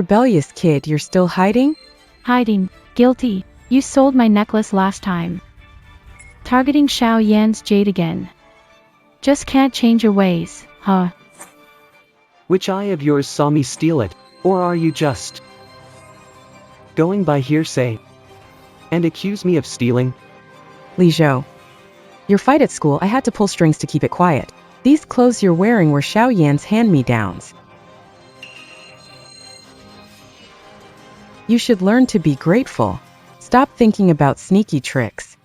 Rebellious kid, you're still hiding? Hiding. Guilty. You sold my necklace last time. Targeting Xiao Yan's jade again. Just can't change your ways, huh? Which eye of yours saw me steal it, or are you just going by hearsay and accuse me of stealing? Li Zhou. Your fight at school, I had to pull strings to keep it quiet. These clothes you're wearing were Xiao Yan's hand-me-downs. You should learn to be grateful. Stop thinking about sneaky tricks.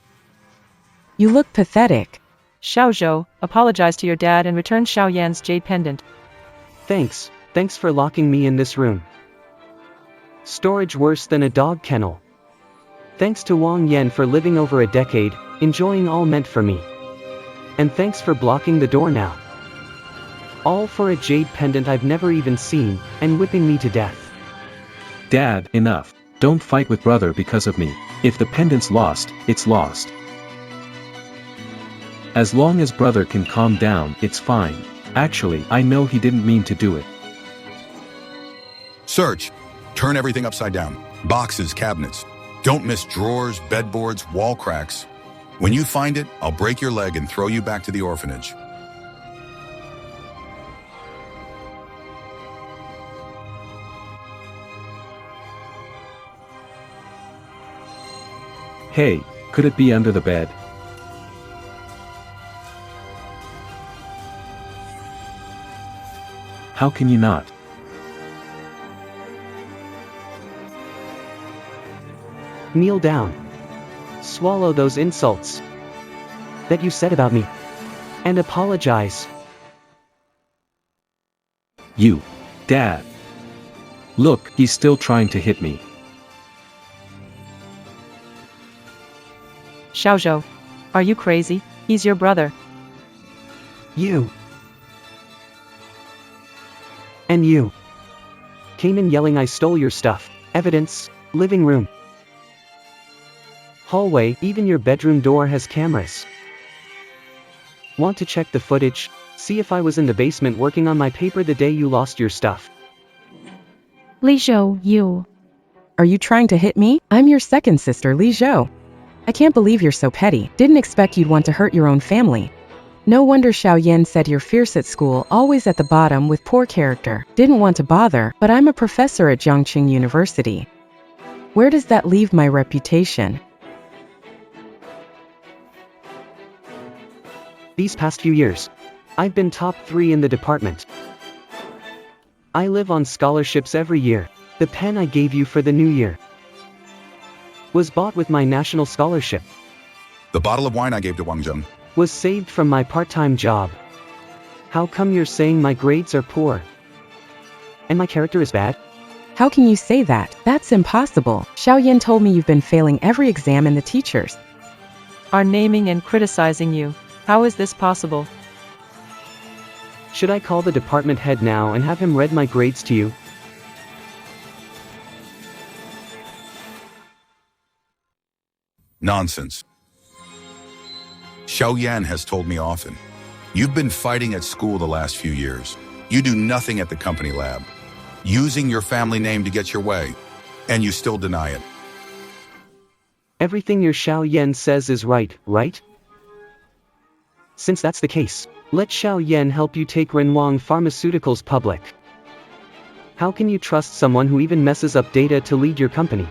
You look pathetic. Xiao Zhou, apologize to your dad and return Xiao Yan's jade pendant. Thanks for locking me in this room. Storage worse than a dog kennel. Thanks to Wang Yan for living over a decade, enjoying all meant for me. And thanks for blocking the door now. All for a jade pendant I've never even seen, and whipping me to death. Dad, enough. Don't fight with brother because of me. If the pendant's lost, it's lost. As long as brother can calm down, it's fine. Actually, I know he didn't mean to do it. Search. Turn everything upside down. Boxes, cabinets. Don't miss drawers, bedboards, wall cracks. When you find it, I'll break your leg and throw you back to the orphanage. Hey, could it be under the bed? How can you not? Kneel down. Swallow those insults that you said about me. And apologize. You. Dad. Look, he's still trying to hit me. Xiao Zhou, are you crazy? He's your brother. You. And you. Came in yelling I stole your stuff. Evidence, living room. Hallway, even your bedroom door has cameras. Want to check the footage? See if I was in the basement working on my paper the day you lost your stuff. Li Zhou, you. Are you trying to hit me? I'm your second sister, Li Zhou. I can't believe you're so petty. Didn't expect you'd want to hurt your own family. No wonder Xiao Yan said you're fierce at school, always at the bottom with poor character. Didn't want to bother, but I'm a professor at Jiangqing University. Where does that leave my reputation? These past few years, I've been top 3 in the department. I live on scholarships every year. The pen I gave you for the new year was bought with my national scholarship. The bottle of wine I gave to Wang Zheng was saved from my part-time job. How come you're saying my grades are poor? And my character is bad? How can you say that? That's impossible. Xiao Yan told me you've been failing every exam and the teachers Are naming and criticizing you. How is this possible? Should I call the department head now and have him read my grades to you? Nonsense. Xiao Yan has told me often. You've been fighting at school the last few years. You do nothing at the company lab. Using your family name to get your way. And you still deny it. Everything your Xiao Yan says is right, right? Since that's the case, let Xiao Yan help you take Renwang Pharmaceuticals public. How can you trust someone who even messes up data to lead your company?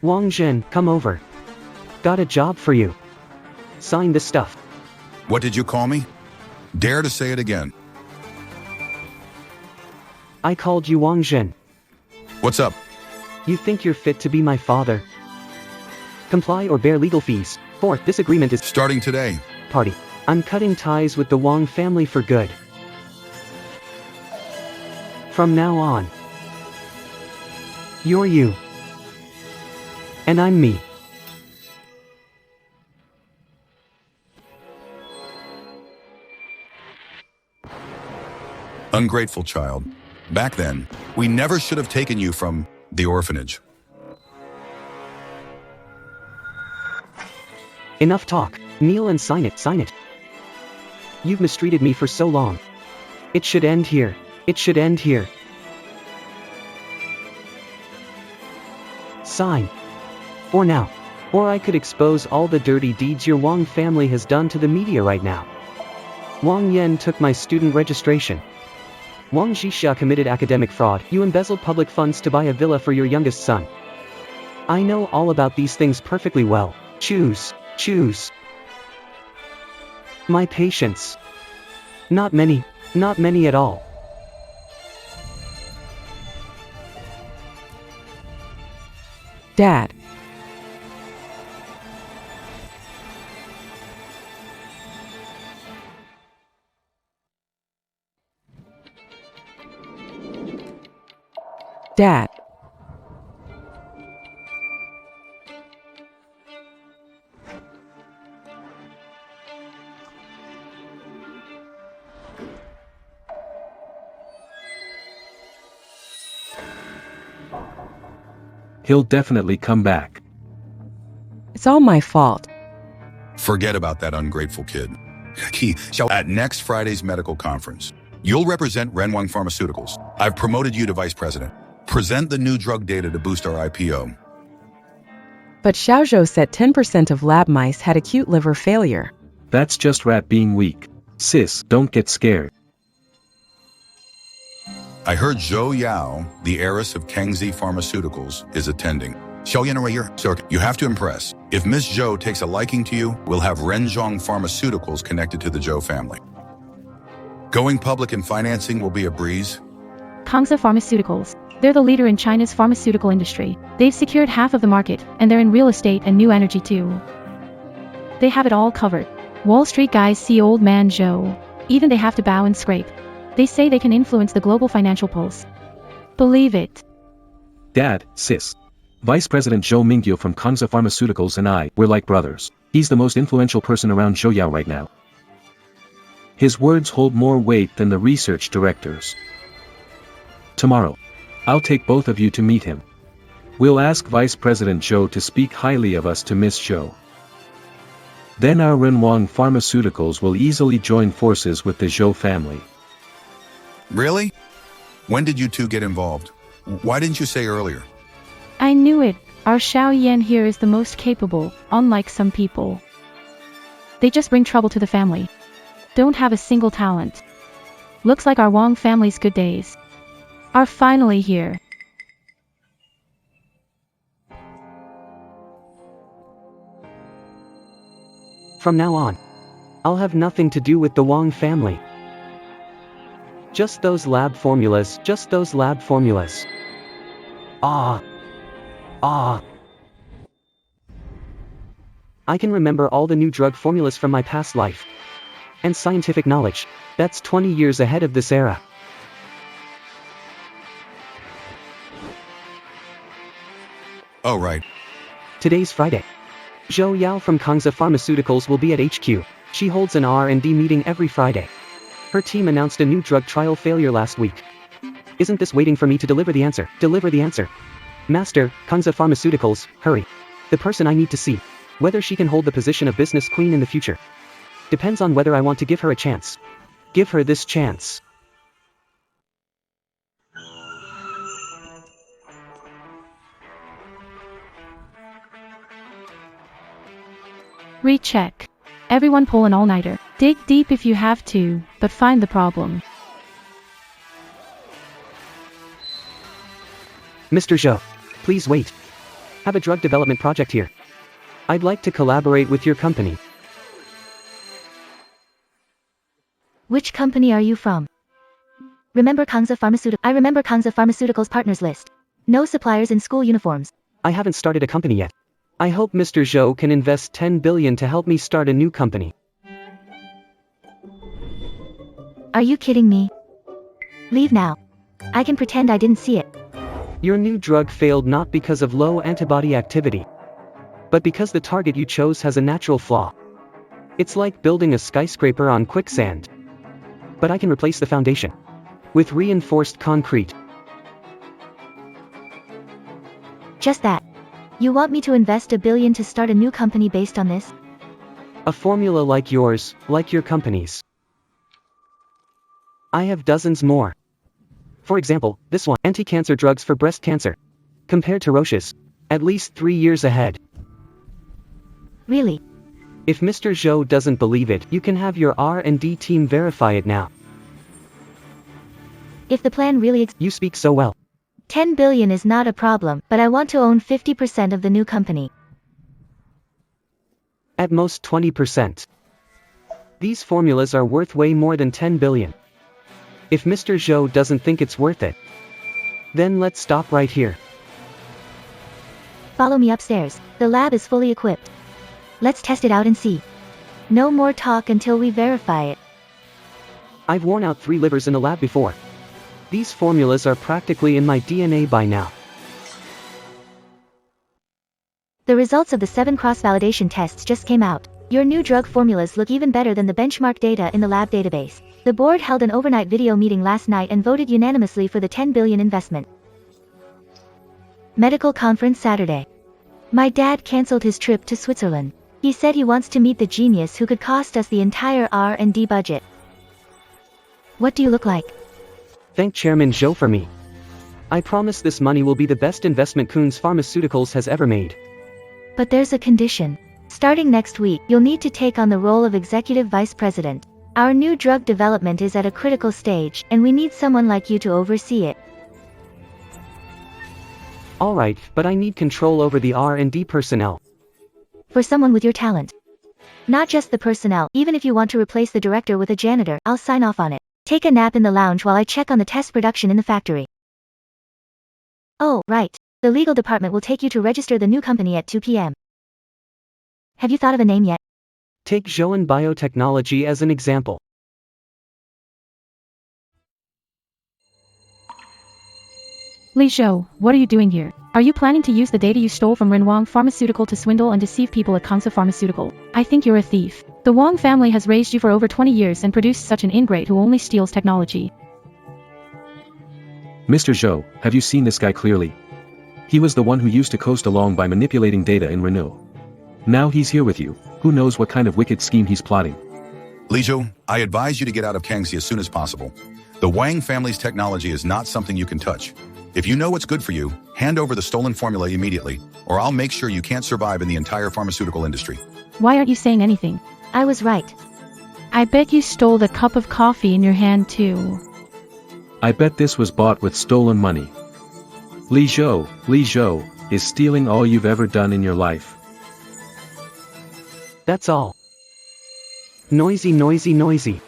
Wang Zhen, come over. Got a job for you. Sign this stuff. What did you call me? Dare to say it again. I called you Wang Zhen. What's up? You think you're fit to be my father? Comply or bear legal fees. Fourth, this agreement is starting today. Party. I'm cutting ties with the Wang family for good. From now on, you're you. And I'm me. Ungrateful child. Back then, we never should have taken you from the orphanage. Enough talk. Kneel and sign it, sign it. You've mistreated me for so long. It should end here. It should end here. Sign. For now. Or I could expose all the dirty deeds your Wang family has done to the media right now. Wang Yan took my student registration. Wang Zhixia committed academic fraud. You embezzled public funds to buy a villa for your youngest son. I know all about these things perfectly well. Choose. Choose. My patience. Not many. Not many at all. Dad. Dad. He'll definitely come back. It's all my fault. Forget about that ungrateful kid. At next Friday's medical conference, you'll represent Renwang Pharmaceuticals. I've promoted you to vice president. Present the new drug data to boost our IPO. But Xiaozhou said 10% of lab mice had acute liver failure. That's just rat being weak. Sis, don't get scared. I heard Zhou Yao, the heiress of Kangxi Pharmaceuticals, is attending. So you have to impress. If Miss Zhou takes a liking to you, we'll have Renzhong Pharmaceuticals connected to the Zhou family. Going public in financing will be a breeze. Kangxi Pharmaceuticals. They're the leader in China's pharmaceutical industry. They've secured half of the market, and they're in real estate and new energy too. They have it all covered. Wall Street guys see old man Zhou. Even they have to bow and scrape. They say they can influence the global financial pulse. Believe it. Dad, sis. Vice President Zhou Mingyu from Kangxi Pharmaceuticals and I, we're like brothers. He's the most influential person around Zhou right now. His words hold more weight than the research directors. Tomorrow, I'll take both of you to meet him. We'll ask Vice President Zhou to speak highly of us to Miss Zhou. Then our Renwang Pharmaceuticals will easily join forces with the Zhou family. Really? When did you two get involved? Why didn't you say earlier? I knew it. Our Xiao Yan here is the most capable, unlike some people. They just bring trouble to the family. Don't have a single talent. Looks like our Wang family's good days are finally here. From now on, I'll have nothing to do with the Wang family. Just those lab formulas, just those lab formulas. Ah. I can remember all the new drug formulas from my past life. And scientific knowledge. That's 20 years ahead of this era. Oh, right. Today's Friday. Zhou Yao from Kangxi Pharmaceuticals will be at HQ. She holds an R&D meeting every Friday. Her team announced a new drug trial failure last week. Isn't this waiting for me to deliver the answer? Deliver the answer. Master, Kangxi Pharmaceuticals, hurry. The person I need to see. Whether she can hold the position of business queen in the future. Depends on whether I want to give her a chance. Give her this chance. Recheck. Everyone pull an all-nighter. Dig deep if you have to, but find the problem. Mr. Zhou, please wait. Have a drug development project here. I'd like to collaborate with your company. Which company are you from? I remember Kangxi Pharmaceuticals partners list. No suppliers in school uniforms. I haven't started a company yet. I hope Mr. Zhou can invest 10 billion to help me start a new company. Are you kidding me? Leave now. I can pretend I didn't see it. Your new drug failed not because of low antibody activity, but because the target you chose has a natural flaw. It's like building a skyscraper on quicksand. But I can replace the foundation with reinforced concrete. Just that. You want me to invest 1 billion to start a new company based on this? A formula like yours, like your company's. I have dozens more. For example, this one, anti-cancer drugs for breast cancer. Compared to Roche's, at least 3 years ahead. Really? If Mr. Zhou doesn't believe it, you can have your R&D team verify it now. If the plan really You speak so well. 10 billion is not a problem, but I want to own 50% of the new company. At most 20%. These formulas are worth way more than 10 billion. If Mr. Zhou doesn't think it's worth it, then let's stop right here. Follow me upstairs. The lab is fully equipped. Let's test it out and see. No more talk until we verify it. I've worn out 3 livers in the lab before. These formulas are practically in my DNA by now. The results of the 7 cross-validation tests just came out. Your new drug formulas look even better than the benchmark data in the lab database. The board held an overnight video meeting last night and voted unanimously for the 10 billion investment. Medical conference Saturday. My dad cancelled his trip to Switzerland. He said he wants to meet the genius who could cost us the entire R&D budget. What do you look like? Thank Chairman Zhou for me. I promise this money will be the best investment Kunz Pharmaceuticals has ever made. But there's a condition. Starting next week, you'll need to take on the role of executive vice president. Our new drug development is at a critical stage, and we need someone like you to oversee it. Alright, but I need control over the R&D personnel. For someone with your talent. Not just the personnel, even if you want to replace the director with a janitor, I'll sign off on it. Take a nap in the lounge while I check on the test production in the factory. Oh, right. The legal department will take you to register the new company at 2 p.m. Have you thought of a name yet? Take Zhouen Biotechnology as an example. Li Zhou, what are you doing here? Are you planning to use the data you stole from Renwang Pharmaceutical to swindle and deceive people at Kangsa Pharmaceutical? I think you're a thief. The Wang family has raised you for over 20 years and produced such an ingrate who only steals technology. Mr. Zhou, have you seen this guy clearly? He was the one who used to coast along by manipulating data in Renew. Now he's here with you. Who knows what kind of wicked scheme he's plotting? Li Zhou, I advise you to get out of Kangxi as soon as possible. The Wang family's technology is not something you can touch. If you know what's good for you, hand over the stolen formula immediately, or I'll make sure you can't survive in the entire pharmaceutical industry. Why aren't you saying anything? I was right. I bet you stole the cup of coffee in your hand too. I bet this was bought with stolen money. Li Zhou is stealing all you've ever done in your life. That's all. Noisy, noisy, noisy.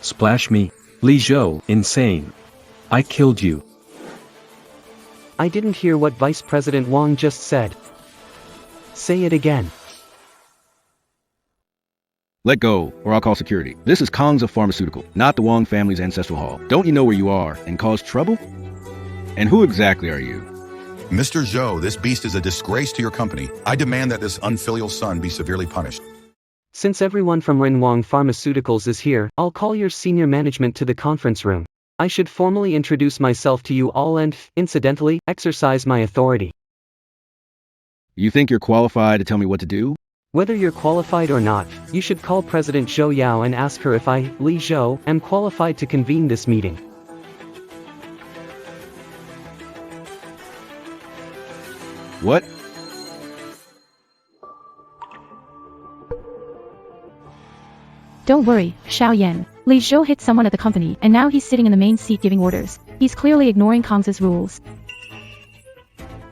Splash me. Li Zhou, insane. I killed you. I didn't hear what Vice President Wang just said. Say it again. Let go, or I'll call security. This is Kangsa Pharmaceutical, not the Wang family's ancestral hall. Don't you know where you are and cause trouble? And who exactly are you? Mr. Zhou, this beast is a disgrace to your company. I demand that this unfilial son be severely punished. Since everyone from Renwang Pharmaceuticals is here, I'll call your senior management to the conference room. I should formally introduce myself to you all and, incidentally, exercise my authority. You think you're qualified to tell me what to do? Whether you're qualified or not, you should call President Zhou Yao and ask her if I, Li Zhou, am qualified to convene this meeting. What? Don't worry, Xiao Yan. Li Zhou hit someone at the company, and now he's sitting in the main seat giving orders. He's clearly ignoring Kangsa's rules.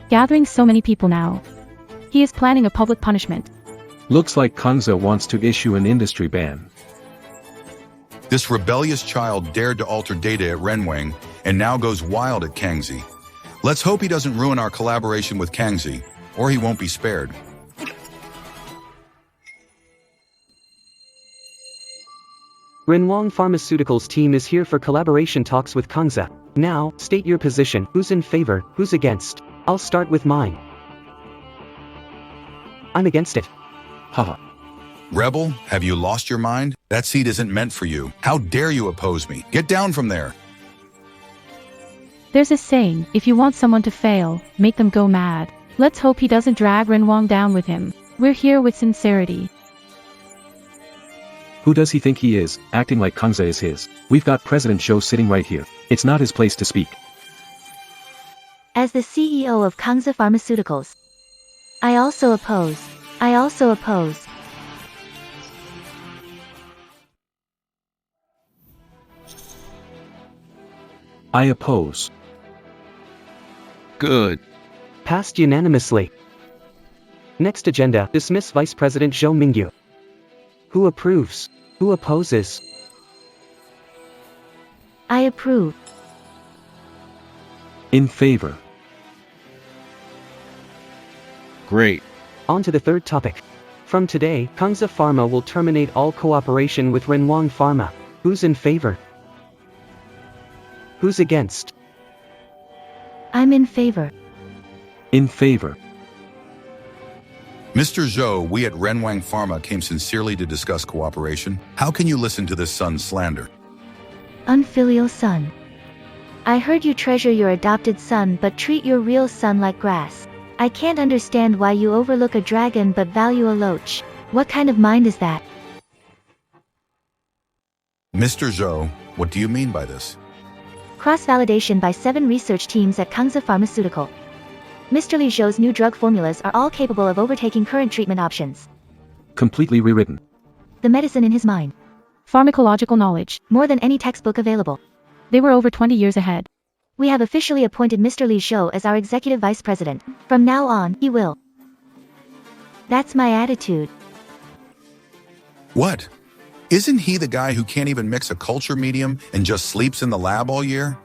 Gathering so many people now. He is planning a public punishment. Looks like Kangsa wants to issue an industry ban. This rebellious child dared to alter data at Renwang, and now goes wild at Kangxi. Let's hope he doesn't ruin our collaboration with Kangxi, or he won't be spared. Renwang Pharmaceuticals team is here for collaboration talks with Kangsa. Now, state your position, who's in favor, who's against. I'll start with mine. I'm against it. Haha. Rebel, have you lost your mind? That seat isn't meant for you. How dare you oppose me? Get down from there. There's a saying, if you want someone to fail, make them go mad. Let's hope he doesn't drag Renwang down with him. We're here with sincerity. Who does he think he is, acting like Kangza is his? We've got President Zhou sitting right here. It's not his place to speak. As the CEO of Kangza Pharmaceuticals, I also oppose. I also oppose. I oppose. Good. Passed unanimously. Next agenda, dismiss Vice President Zhou Mingyu. Who approves? Who opposes? I approve. In favor. Great. On to the third topic. From today, Kangza Pharma will terminate all cooperation with Renwang Pharma. Who's in favor? Who's against? I'm in favor. In favor. Mr. Zhou, we at Renwang Pharma came sincerely to discuss cooperation. How can you listen to this son's slander? Unfilial son. I heard you treasure your adopted son but treat your real son like grass. I can't understand why you overlook a dragon but value a loach. What kind of mind is that? Mr. Zhou, what do you mean by this? Cross-validation by 7 research teams at Kangza Pharmaceutical. Mr. Li Zhou's new drug formulas are all capable of overtaking current treatment options. Completely rewritten. The medicine in his mind. Pharmacological knowledge. More than any textbook available. They were over 20 years ahead. We have officially appointed Mr. Li Zhou as our executive vice president. From now on, he will. That's my attitude. What? Isn't he the guy who can't even mix a culture medium and just sleeps in the lab all year?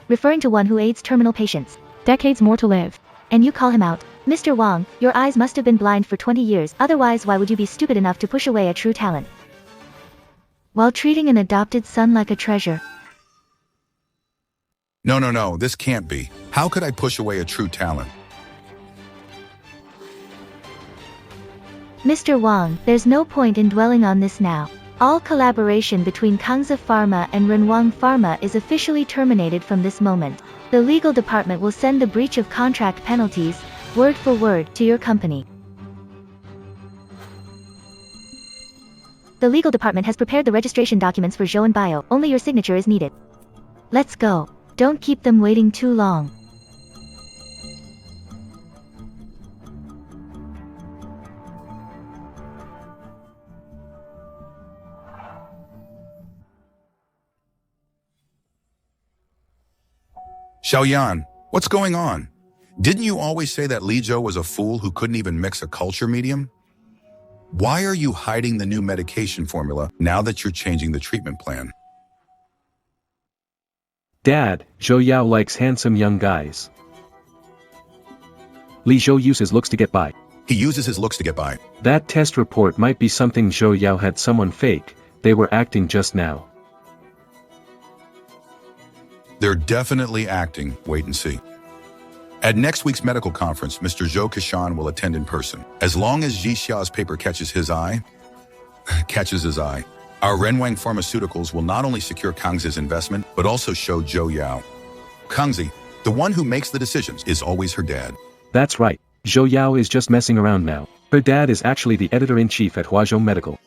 Referring to one who aids terminal patients. Decades more to live. And you call him out. Mr. Wang, your eyes must have been blind for 20 years, otherwise why would you be stupid enough to push away a true talent? While treating an adopted son like a treasure. No, this can't be. How could I push away a true talent? Mr. Wang, there's no point in dwelling on this now. All collaboration between Kangza Pharma and Renwang Pharma is officially terminated from this moment. The legal department will send the breach of contract penalties, word for word, to your company. The legal department has prepared the registration documents for Zhou and Bio. Only your signature is needed. Let's go. Don't keep them waiting too long. Xiaoyan, what's going on? Didn't you always say that Li Zhou was a fool who couldn't even mix a culture medium? Why are you hiding the new medication formula now that you're changing the treatment plan? Dad, Zhou Yao likes handsome young guys. Li Zhou uses looks to get by. He uses his looks to get by. That test report might be something Zhou Yao had someone fake. They were acting just now. They're definitely acting. Wait and see. At next week's medical conference, Mr. Zhou Kashan will attend in person. As long as Ji Xia's paper catches his eye, our Renwang Pharmaceuticals will not only secure Kangzi's investment, but also show Zhou Yao. Kangzi, the one who makes the decisions, is always her dad. That's right. Zhou Yao is just messing around now. Her dad is actually the editor-in-chief at Huazhou Medical.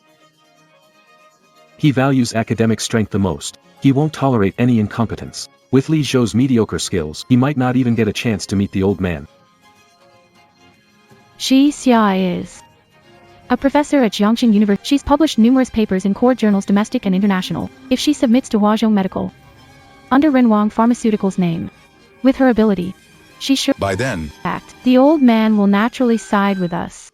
He values academic strength the most. He won't tolerate any incompetence. With Li Zhou's mediocre skills, he might not even get a chance to meet the old man. Ji Xia is a professor at Jiangxing University. She's published numerous papers in core journals domestic and international. If she submits to Huazhou Medical under Renwang Pharmaceuticals' name, with her ability, she should By then, act. The old man will naturally side with us.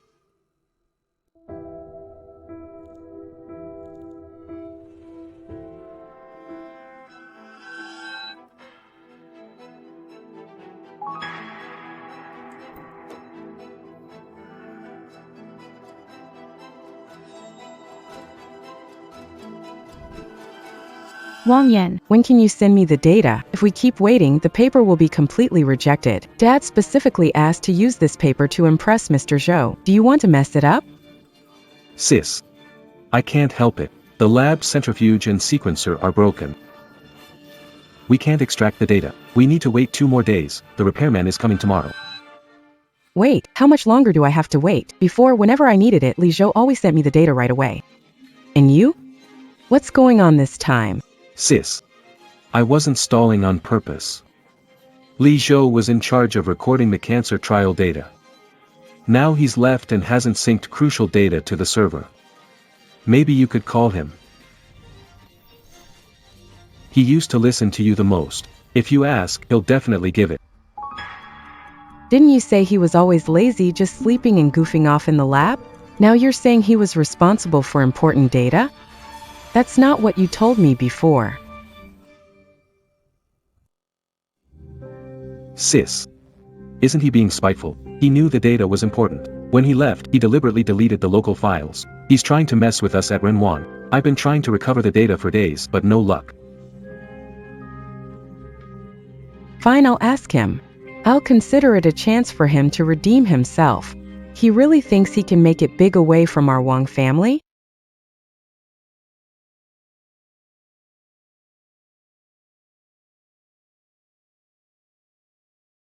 Wang Yan. When can you send me the data? If we keep waiting, the paper will be completely rejected. Dad specifically asked to use this paper to impress Mr. Zhou. Do you want to mess it up? Sis. I can't help it. The lab centrifuge and sequencer are broken. We can't extract the data. We need to wait 2 more days. The repairman is coming tomorrow. Wait, how much longer do I have to wait? Before, whenever I needed it, Li Zhou always sent me the data right away. And you? What's going on this time? Sis. I wasn't stalling on purpose. Li Zhou was in charge of recording the cancer trial data. Now he's left and hasn't synced crucial data to the server. Maybe you could call him. He used to listen to you the most. If you ask, he'll definitely give it. Didn't you say he was always lazy, just sleeping and goofing off in the lab? Now you're saying he was responsible for important data? That's not what you told me before. Sis. Isn't he being spiteful? He knew the data was important. When he left, he deliberately deleted the local files. He's trying to mess with us at Renwan. I've been trying to recover the data for days, but no luck. Fine, I'll ask him. I'll consider it a chance for him to redeem himself. He really thinks he can make it big away from our Wang family?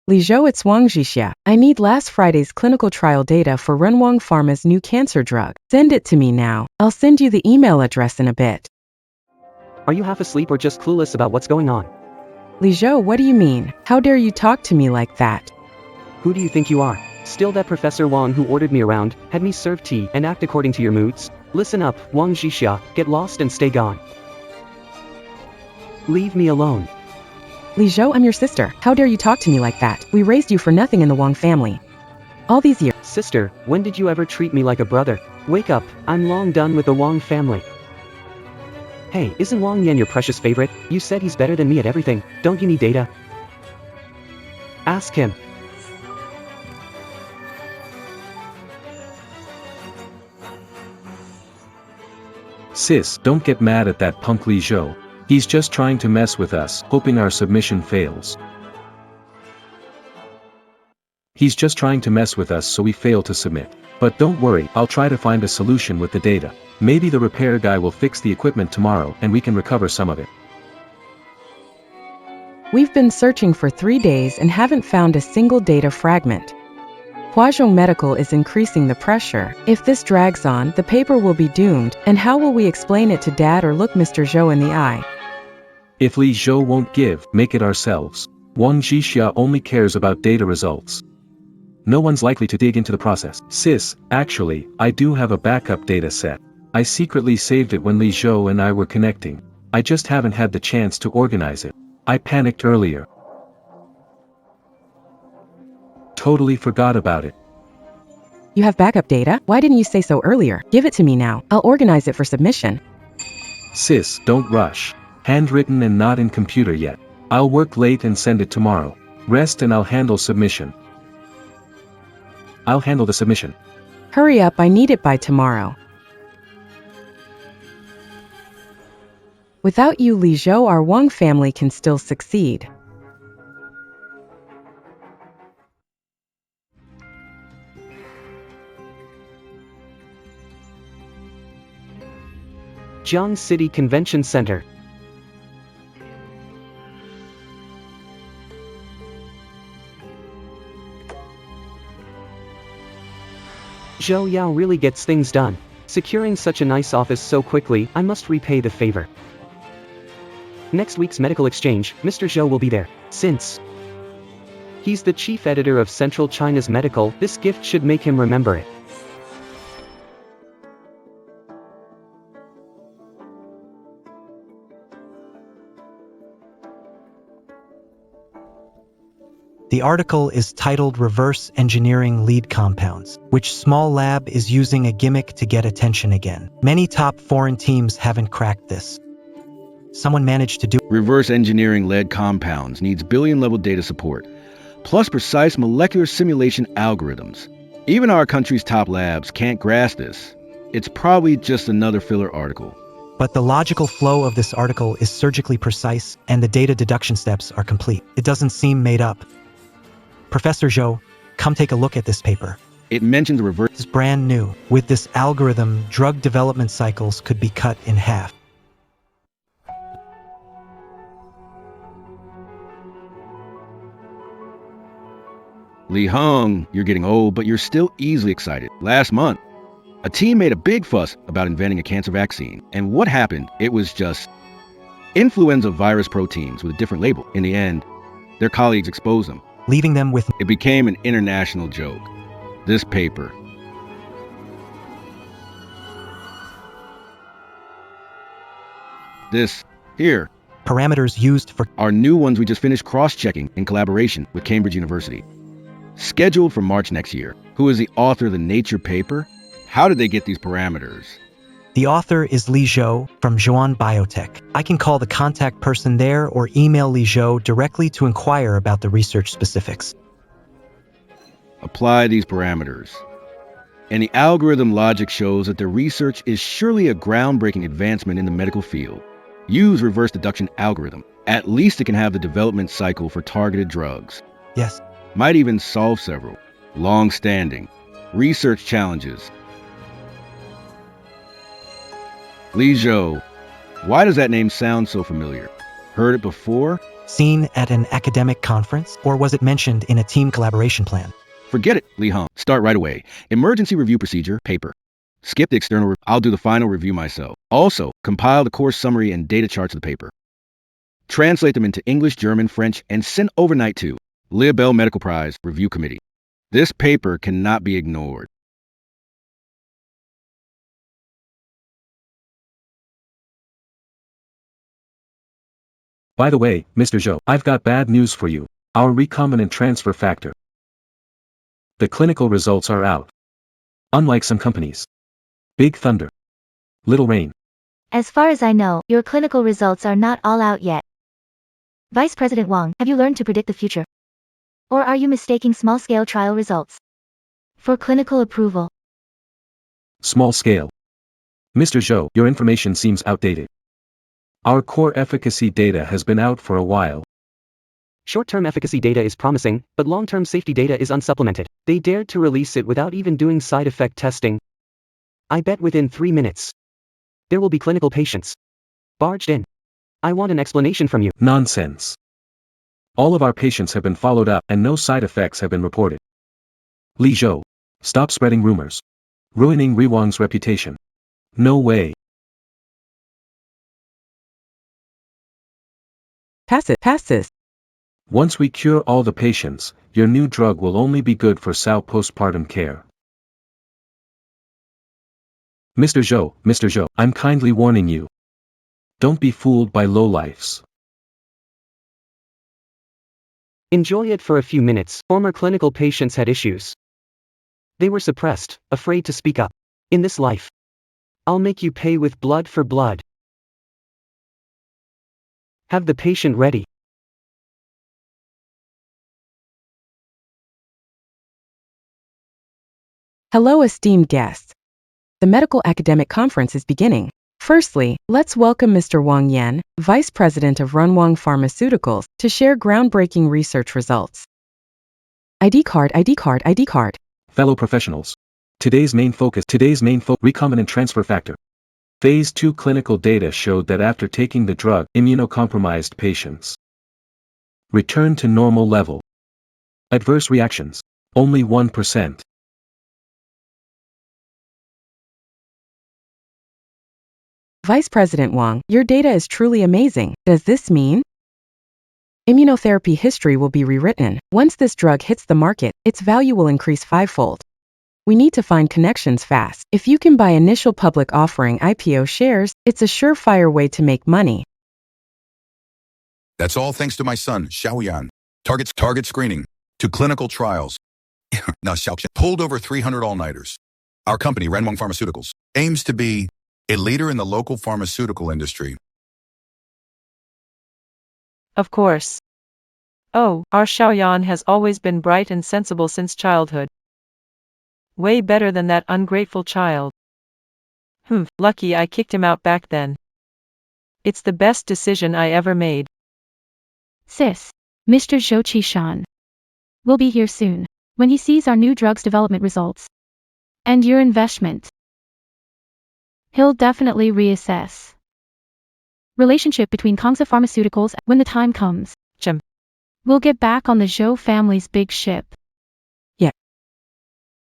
Li Zhou, it's Wang Zhixia. I need last Friday's clinical trial data for Renwang Pharma's new cancer drug. Send it to me now. I'll send you the email address in a bit. Are you half asleep or just clueless about what's going on? Li Zhou, what do you mean? How dare you talk to me like that? Who do you think you are? Still that Professor Wang who ordered me around, had me serve tea, and act according to your moods? Listen up, Wang Zhixia, get lost and stay gone. Leave me alone. Li Zhou, I'm your sister. How dare you talk to me like that? We raised you for nothing in the Wang family. All these years. Sister, when did you ever treat me like a brother? Wake up, I'm long done with the Wang family. Hey, isn't Wang Yan your precious favorite? You said he's better than me at everything. Don't you need data? Ask him. Sis, don't get mad at that punk Li Zhou. He's just trying to mess with us, hoping our submission fails. He's just trying to mess with us so we fail to submit. But don't worry, I'll try to find a solution with the data. Maybe the repair guy will fix the equipment tomorrow and we can recover some of it. We've been searching for 3 days and haven't found a single data fragment. Huazhong Medical is increasing the pressure. If this drags on, the paper will be doomed, and how will we explain it to Dad or look Mr. Zhou in the eye? If Li Zhou won't give, make it ourselves. Wang Zhixia only cares about data results. No one's likely to dig into the process. Sis, actually, I do have a backup data set. I secretly saved it when Li Zhou and I were connecting. I just haven't had the chance to organize it. I panicked earlier. Totally forgot about it. You have backup data? Why didn't you say so earlier? Give it to me now. I'll organize it for submission. Sis, don't rush. Handwritten and not in computer yet. I'll work late and send it tomorrow. Rest and I'll handle submission. I'll handle the submission. Hurry up, I need it by tomorrow. Without you, Li Zhou, our Wang family can still succeed. Jiang City Convention Center. Zhou Yao really gets things done. Securing such a nice office so quickly, I must repay the favor. Next week's medical exchange, Mr. Zhou will be there. Since he's the chief editor of Central China's Medical, this gift should make him remember it. The article is titled Reverse Engineering Lead Compounds, which small lab is using a gimmick to get attention again. Many top foreign teams haven't cracked this. Someone managed to do Reverse engineering lead compounds needs billion-level data support, plus precise molecular simulation algorithms. Even our country's top labs can't grasp this. It's probably just another filler article. But the logical flow of this article is surgically precise, and the data deduction steps are complete. It doesn't seem made up. Professor Zhou, come take a look at this paper. It mentions reverse. It's brand new. With this algorithm, drug development cycles could be cut in half. Li Hung, you're getting old, but you're still easily excited. Last month, a team made a big fuss about inventing a cancer vaccine. And what happened? It was just influenza virus proteins with a different label. In the end, their colleagues exposed them, leaving them with It became an international joke. This paper. This here parameters used for are new ones we just finished cross-checking in collaboration with Cambridge University. Scheduled for March next year. Who is the author of the Nature paper? How did they get these parameters? The author is Li Zhou from Zhuan Biotech. I can call the contact person there or email Li Zhou directly to inquire about the research specifics. Apply these parameters. And the algorithm logic shows that the research is surely a groundbreaking advancement in the medical field. Use reverse deduction algorithm. At least it can have the development cycle for targeted drugs. Yes, Might even solve several long-standing research challenges. Li Zhou. Why does that name sound so familiar? Heard it before? seen at an academic conference, or was it mentioned in a team collaboration plan? Forget it, Li Hung. Start right away. Emergency review procedure, paper. Skip the external I'll do the final review myself. Also, compile the course summary and data charts of the paper. Translate them into English, German, French, and send overnight to Leobel Medical Prize Review Committee. This paper cannot be ignored. By the way, Mr. Zhou, I've got bad news for you. Our recombinant transfer factor. The clinical results are out. Unlike some companies. Big thunder. Little rain. As far as I know, your clinical results are not all out yet. Vice President Wang, have you learned to predict the future? Or are you mistaking small-scale trial results for clinical approval? Small scale. Mr. Zhou, your information seems outdated. Our core efficacy data has been out for a while. Short-term efficacy data is promising, but long-term safety data is unsupplemented. They dared to release it without even doing side effect testing. I bet within 3 minutes, there will be clinical patients barged in. I want an explanation from you. Nonsense. All of our patients have been followed up and no side effects have been reported. Li Zhou, stop spreading rumors. Ruining Riwang's reputation. No way. Pass this. Once we cure all the patients, your new drug will only be good for Sao postpartum care. Mr. Zhou, I'm kindly warning you. Don't be fooled by lowlifes. Enjoy it for a few minutes. Former clinical patients had issues. They were suppressed, afraid to speak up. In this life, I'll make you pay with blood for blood. Have the patient ready. Hello, esteemed guests. The medical academic conference is beginning. Firstly, let's welcome Mr. Wang Yan, Vice President of Runwang Pharmaceuticals, to share groundbreaking research results. ID card. Fellow professionals. Today's main focus, recombinant transfer factor. Phase 2 clinical data showed that after taking the drug, immunocompromised patients return to normal level. Adverse reactions, only 1%. Vice President Wang, your data is truly amazing. Does this mean immunotherapy history will be rewritten? Once this drug hits the market, its value will increase 5-fold. We need to find connections fast. If you can buy initial public offering IPO shares, it's a surefire way to make money. That's all thanks to my son, Xiaoyan. Target screening to clinical trials. Now, Xiaoyan pulled over 300 all-nighters. Our company, Renwang Pharmaceuticals, aims to be a leader in the local pharmaceutical industry. Of course. Oh, our Xiaoyan has always been bright and sensible since childhood. Way better than that ungrateful child. Lucky I kicked him out back then. It's the best decision I ever made. Sis, Mr. Zhou Qishan will be here soon. When he sees our new drug's development results and your investment, he'll definitely reassess relationship between Kangsa Pharmaceuticals when the time comes. Chim. We'll get back on the Zhou family's big ship.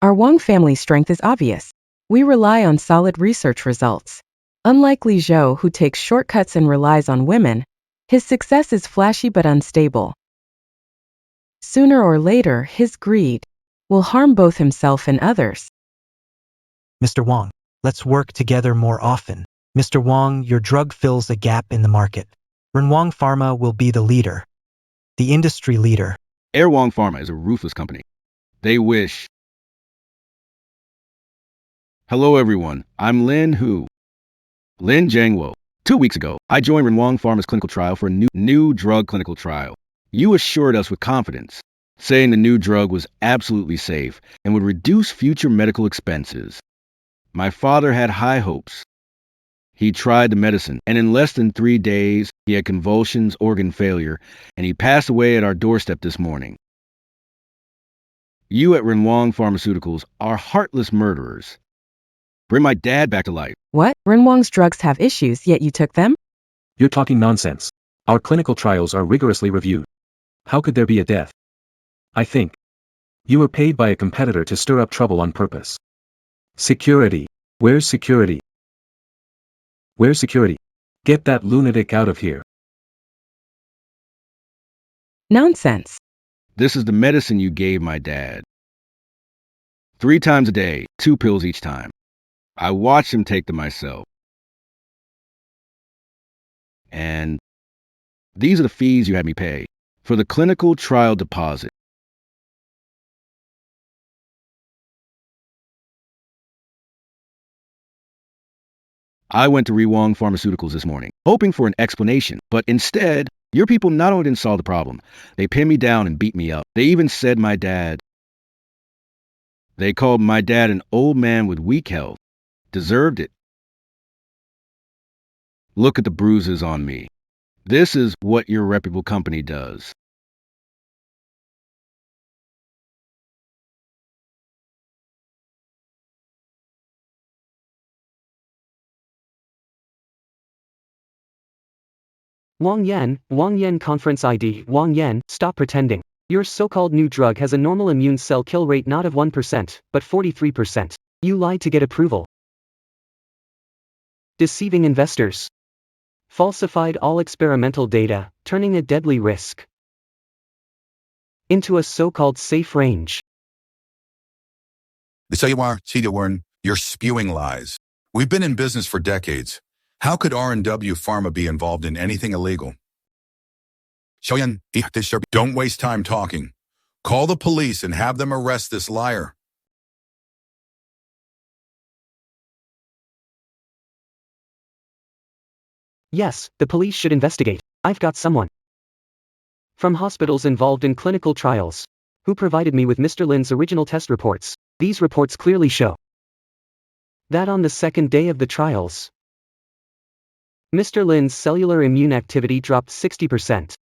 Our Wang family strength is obvious. We rely on solid research results. Unlike Li Zhou, who takes shortcuts and relies on women, his success is flashy but unstable. Sooner or later, his greed will harm both himself and others. Mr. Wang, let's work together more often. Mr. Wang, your drug fills a gap in the market. Renwang Pharma will be the leader, the industry leader. Erewhong Pharma is a ruthless company. They wish. Hello everyone, I'm Lin Hu. Lin Jiangwo. 2 weeks ago, I joined Renwang Pharma's clinical trial for a new drug clinical trial. You assured us with confidence, saying the new drug was absolutely safe and would reduce future medical expenses. My father had high hopes. He tried the medicine, and in less than 3 days, he had convulsions, organ failure, and he passed away at our doorstep this morning. You at Renwang Pharmaceuticals are heartless murderers. Bring my dad back to life. What? Renwang's drugs have issues, yet you took them? You're talking nonsense. Our clinical trials are rigorously reviewed. How could there be a death? I think you were paid by a competitor to stir up trouble on purpose. Security. Where's security? Where's security? Get that lunatic out of here. Nonsense. This is the medicine you gave my dad. 3 times a day, 2 pills each time. I watched him take them myself. And these are the fees you had me pay for the clinical trial deposit. I went to Renwang Pharmaceuticals this morning, hoping for an explanation, but instead, your people not only didn't solve the problem, they pinned me down and beat me up. They even said they called my dad an old man with weak health. Deserved it. Look at the bruises on me. This is what your reputable company does. Wang Yan conference ID. Wang Yan, stop pretending. Your so-called new drug has a normal immune cell kill rate not of 1%, but 43%. You lied to get approval. Deceiving investors. Falsified all experimental data, turning a deadly risk into a so-called safe range. So you are, you're spewing lies. We've been in business for decades. How could R&W Pharma be involved in anything illegal? Xiaoyan, don't waste time talking. Call the police and have them arrest this liar. Yes, the police should investigate. I've got someone from hospitals involved in clinical trials who provided me with Mr. Lin's original test reports. These reports clearly show that on the second day of the trials, Mr. Lin's cellular immune activity dropped 60%.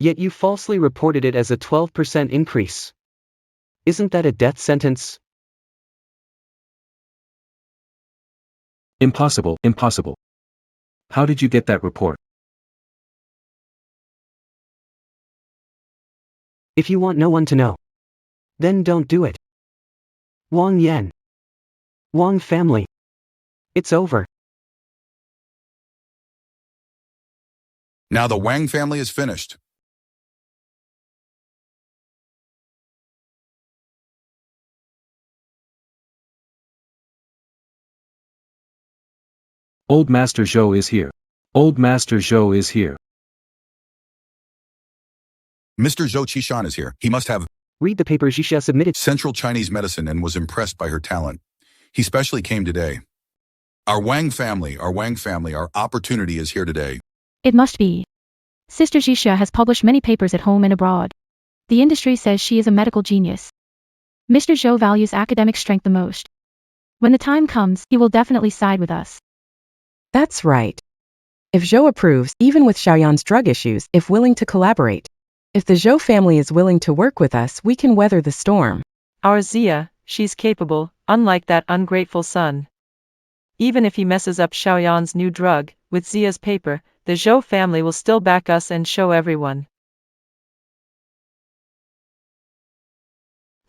Yet you falsely reported it as a 12% increase. Isn't that a death sentence? Impossible, impossible. How did you get that report? If you want no one to know, then don't do it. Wang Yan. Wang family. It's over. Now the Wang family is finished. Old Master Zhou is here. Old Master Zhou is here. Mr. Zhou Qishan is here. He must have Read the paper Xixia submitted. Central Chinese medicine and was impressed by her talent. He specially came today. Our opportunity is here today. It must be. Sister Xixia has published many papers at home and abroad. The industry says she is a medical genius. Mr. Zhou values academic strength the most. When the time comes, he will definitely side with us. That's right. If Zhou approves, even with Xiaoyan's drug issues, if willing to collaborate. If the Zhou family is willing to work with us, we can weather the storm. Our Zia, she's capable, unlike that ungrateful son. Even if he messes up Xiaoyan's new drug, with Zia's paper, the Zhou family will still back us and show everyone.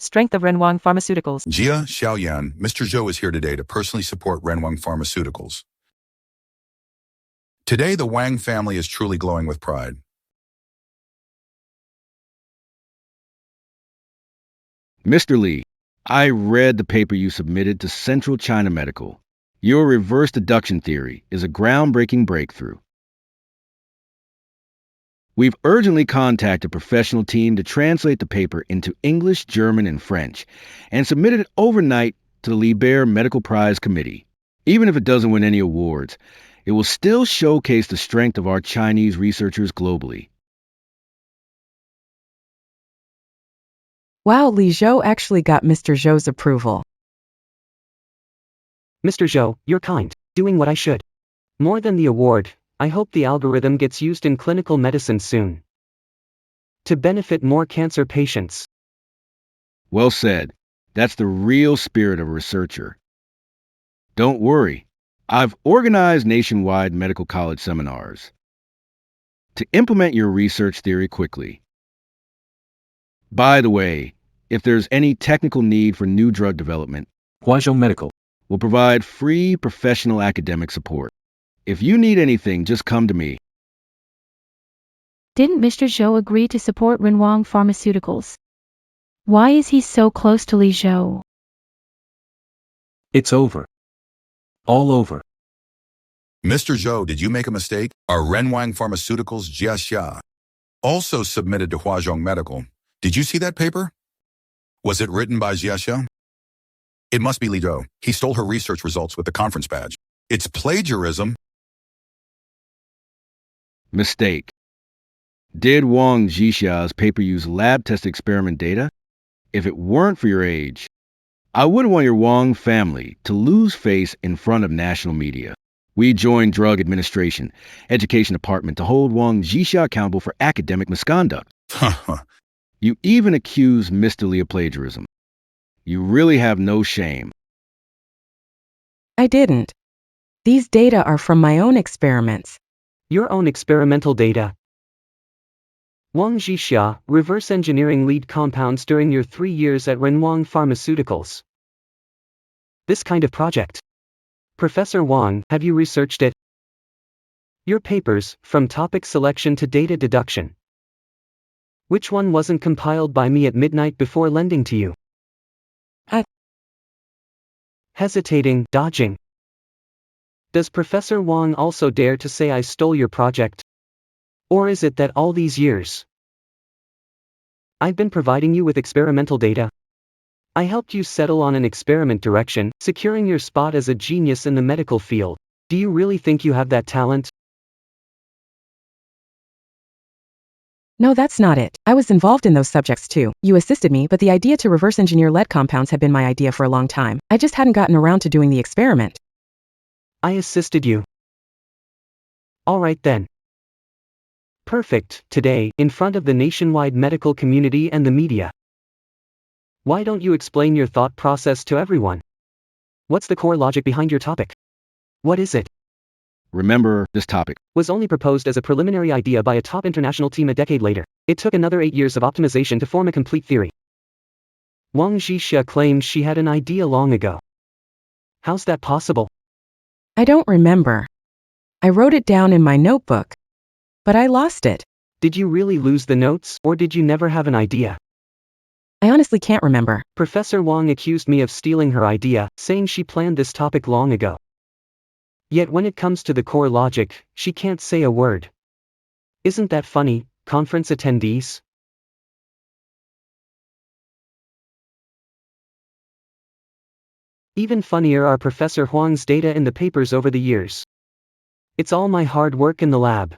Strength of Renwang Pharmaceuticals. Jia Xiaoyan, Mr. Zhou is here today to personally support Renwang Pharmaceuticals. Today, the Wang family is truly glowing with pride. Mr. Lee, I read the paper you submitted to Central China Medical. Your reverse deduction theory is a groundbreaking breakthrough. We've urgently contacted a professional team to translate the paper into English, German, and French, and submitted it overnight to the Liebherr Medical Prize Committee. Even if it doesn't win any awards, it will still showcase the strength of our Chinese researchers globally. Wow, Li Zhou actually got Mr. Zhou's approval. Mr. Zhou, you're kind, doing what I should. More than the award, I hope the algorithm gets used in clinical medicine soon. To benefit more cancer patients. Well said. That's the real spirit of a researcher. Don't worry. I've organized nationwide medical college seminars to implement your research theory quickly. By the way, if there's any technical need for new drug development, Huazhong Medical. we'll provide free professional academic support. If you need anything, just come to me. Didn't Mr. Zhou agree to support Renwang Pharmaceuticals? Why is he so close to Li Zhou? It's over. All over. Mr. Zhou, did you make a mistake? Our Renwang Pharmaceuticals Jia Xia also submitted to Huazhong Medical. Did you see that paper? Was it written by Jia Xia? It must be Li Zhou. He stole her research results with the conference badge. It's plagiarism. Mistake. Did Wang Jixia's paper use lab-tested experiment data? If it weren't for your age, I wouldn't want your Wang family to lose face in front of national media. We joined Drug Administration, Education Department to hold Wang Jixia accountable for academic misconduct. You even accuse Mr. Lee of plagiarism. You really have no shame. I didn't. These data are from my own experiments. Your own experimental data. Wang Jixia, reverse engineering lead compounds during your 3 years at Renwang Pharmaceuticals. This kind of project. Professor Wang, have you researched it? Your papers, from topic selection to data deduction. Which one wasn't compiled by me at midnight before lending to you? Hesitating, dodging. Does Professor Wang also dare to say I stole your project? Or is it that all these years I've been providing you with experimental data? I helped you settle on an experiment direction, securing your spot as a genius in the medical field. Do you really think you have that talent? No, that's not it. I was involved in those subjects too. You assisted me, but the idea to reverse engineer lead compounds had been my idea for a long time. I just hadn't gotten around to doing the experiment. I assisted you. All right then. Perfect. Today, in front of the nationwide medical community and the media. Why don't you explain your thought process to everyone? What's the core logic behind your topic? What is it? Remember, this topic Was only proposed as a preliminary idea by a top international team a decade later. It took another 8 years of optimization to form a complete theory. Wang Jixia claimed she had an idea long ago. How's that possible? I don't remember. I wrote it down in my notebook. But I lost it. Did you really lose the notes, or did you never have an idea? I honestly can't remember. Professor Wang accused me of stealing her idea, saying she planned this topic long ago. Yet when it comes to the core logic, she can't say a word. Isn't that funny, conference attendees? Even funnier are Professor Huang's data in the papers over the years. It's all my hard work in the lab.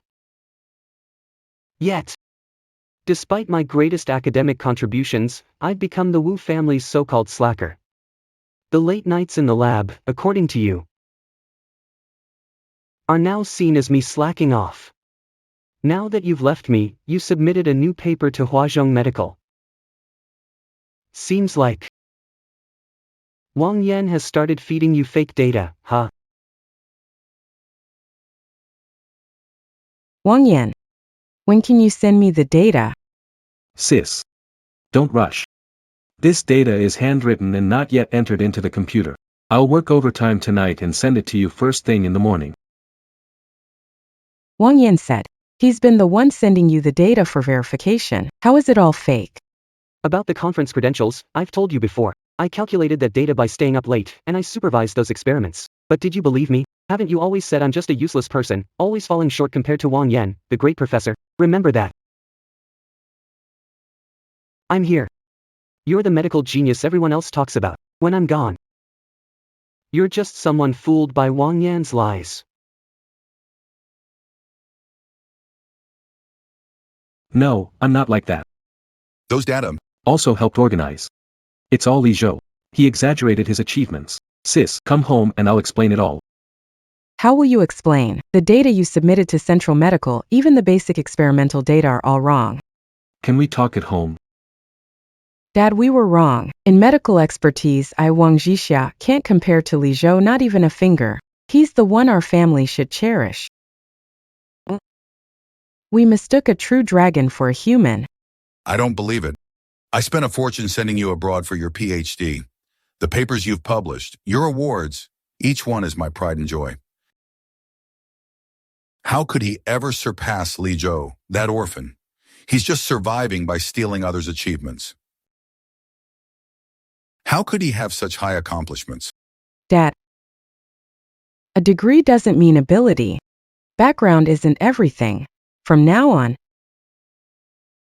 Yet, despite my greatest academic contributions, I've become the Wu family's so-called slacker. The late nights in the lab, according to you, are now seen as me slacking off. Now that you've left me, you submitted a new paper to Huazhong Medical. Seems like Wang Yan has started feeding you fake data, huh? Wang Yan. When can you send me the data? Sis. Don't rush. This data is handwritten and not yet entered into the computer. I'll work overtime tonight and send it to you first thing in the morning. Wang Yan said. He's been the one sending you the data for verification. How is it all fake? About the conference credentials, I've told you before. I calculated that data by staying up late, and I supervised those experiments. But did you believe me? Haven't you always said I'm just a useless person, always falling short compared to Wang Yan, the great professor? Remember that. I'm here. You're the medical genius everyone else talks about. When I'm gone, you're just someone fooled by Wang Yan's lies. No, I'm not like that. Those data Also helped organize. It's all Li Zhou. He exaggerated his achievements. Sis, come home and I'll explain it all. How will you explain? The data you submitted to Central Medical, even the basic experimental data are all wrong. Can we talk at home? Dad, we were wrong. In medical expertise, Wang Jixia can't compare to Li Zhou, not even a finger. He's the one our family should cherish. We mistook a true dragon for a human. I don't believe it. I spent a fortune sending you abroad for your PhD. The papers you've published, your awards, each one is my pride and joy. How could he ever surpass Li Zhou, that orphan? He's just surviving by stealing others' achievements. How could he have such high accomplishments? Dad, a degree doesn't mean ability. Background isn't everything. From now on,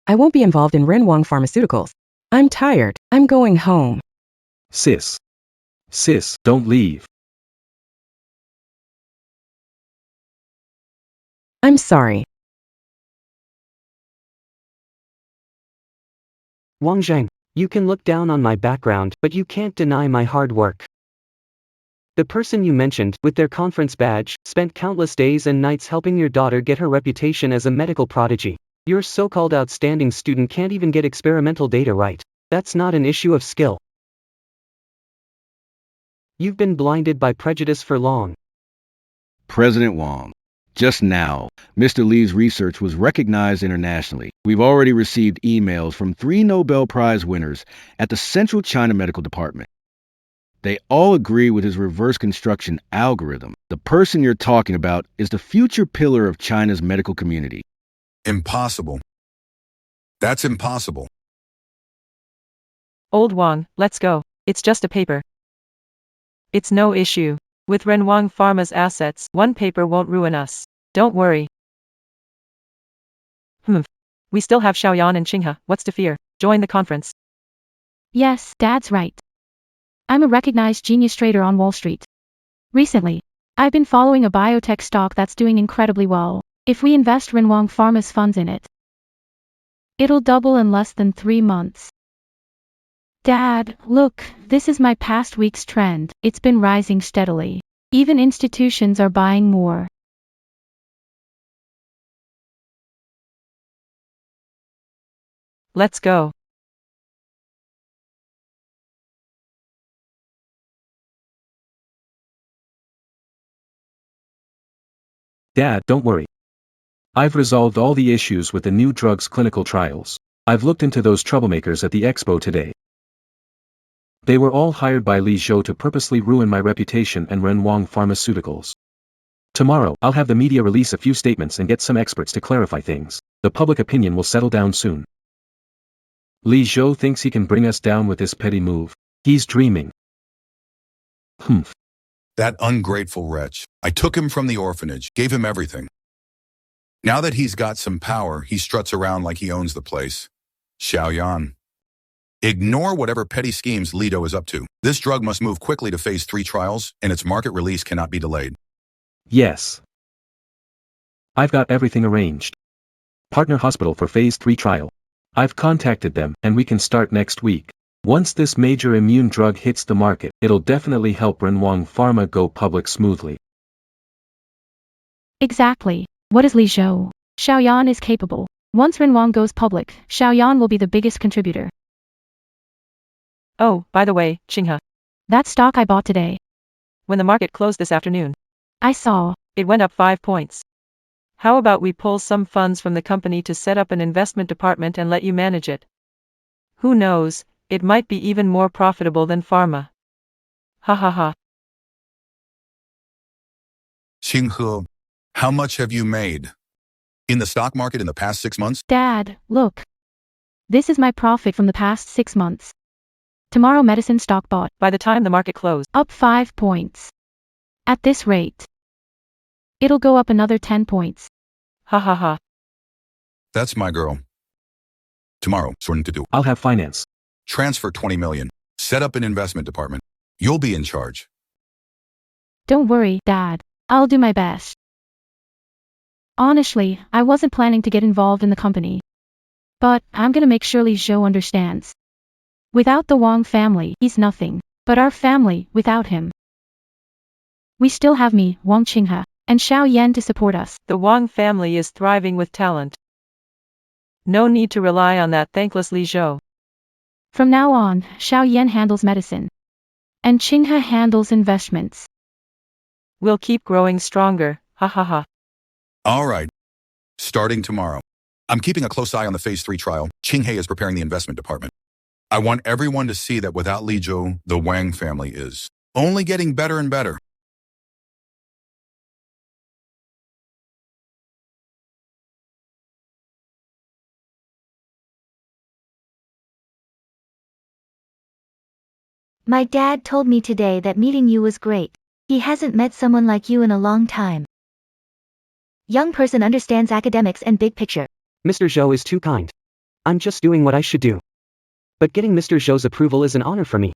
I won't be involved in Renwang Pharmaceuticals. I'm tired. I'm going home. Sis, don't leave. I'm sorry. Wang Zhang, you can look down on my background, but you can't deny my hard work. The person you mentioned, with their conference badge, spent countless days and nights helping your daughter get her reputation as a medical prodigy. Your so-called outstanding student can't even get experimental data right. That's not an issue of skill. You've been blinded by prejudice for long. President Wang, just now, Mr. Li's research was recognized internationally. We've already received emails from 3 Nobel Prize winners at the Central China Medical Department. They all agree with his reverse construction algorithm. The person you're talking about is the future pillar of China's medical community. Impossible. That's impossible. Old Wang, let's go. It's just a paper. It's no issue. With Renwang Pharma's assets, one paper won't ruin us. Don't worry. We still have Xiaoyan and Qinghe. What's to fear? Join the conference. Yes, Dad's right. I'm a recognized genius trader on Wall Street. Recently, I've been following a biotech stock that's doing incredibly well. If we invest Renwang Pharma's funds in it, it'll double in less than 3 months. Dad, look, this is my past week's trend. It's been rising steadily. Even institutions are buying more. Let's go. Dad, don't worry. I've resolved all the issues with the new drugs clinical trials. I've looked into those troublemakers at the expo today. They were all hired by Li Zhou to purposely ruin my reputation and Renwang Pharmaceuticals. Tomorrow, I'll have the media release a few statements and get some experts to clarify things. The public opinion will settle down soon. Li Zhou thinks he can bring us down with this petty move. He's dreaming. That ungrateful wretch. I took him from the orphanage, gave him everything. Now that he's got some power, he struts around like he owns the place. Xiaoyan. Ignore whatever petty schemes Lido is up to. This drug must move quickly to phase 3 trials, and its market release cannot be delayed. Yes. I've got everything arranged. Partner hospital for phase 3 trial. I've contacted them, and we can start next week. Once this major immune drug hits the market, it'll definitely help Renwang Pharma go public smoothly. Exactly. What is Li Zhou? Xiaoyan is capable. Once Renwang goes public, Xiaoyan will be the biggest contributor. Oh, by the way, Qinghe. That stock I bought today. When the market closed this afternoon, I saw. it went up 5 points. How about we pull some funds from the company to set up an investment department and let you manage it? Who knows, It might be even more profitable than pharma. Ha ha ha. Xinghe, how much have you made in the stock market in the past 6 months? Dad, look. This is my profit from the past 6 months. Tomorrow medicine stock bought, By the time the market closed, up 5 points. At this rate, it'll go up another 10 points. ha ha ha. That's my girl. Tomorrow, something to do. I'll have finance. Transfer 20 million. Set up an investment department. You'll be in charge. Don't worry, Dad. I'll do my best. Honestly, I wasn't planning to get involved in the company. But I'm gonna make sure Li Zhou understands. Without the Wang family, he's nothing. But our family, without him. We still have me, Wang Qinghe, and Xiao Yan to support us. The Wang family is thriving with talent. No need to rely on that thankless Li Zhou. From now on, Xiao Yan handles medicine. And Qinghe handles investments. We'll keep growing stronger, ha ha ha. All right. Starting tomorrow. I'm keeping a close eye on the phase 3 trial. Qinghe is preparing the investment department. I want everyone to see that without Li Zhou, the Wang family is only getting better and better. My dad told me today that meeting you was great. He hasn't met someone like you in a long time. Young person understands academics and big picture. Mr. Zhou is too kind. I'm just doing what I should do. But getting Mr. Zhou's approval is an honor for me.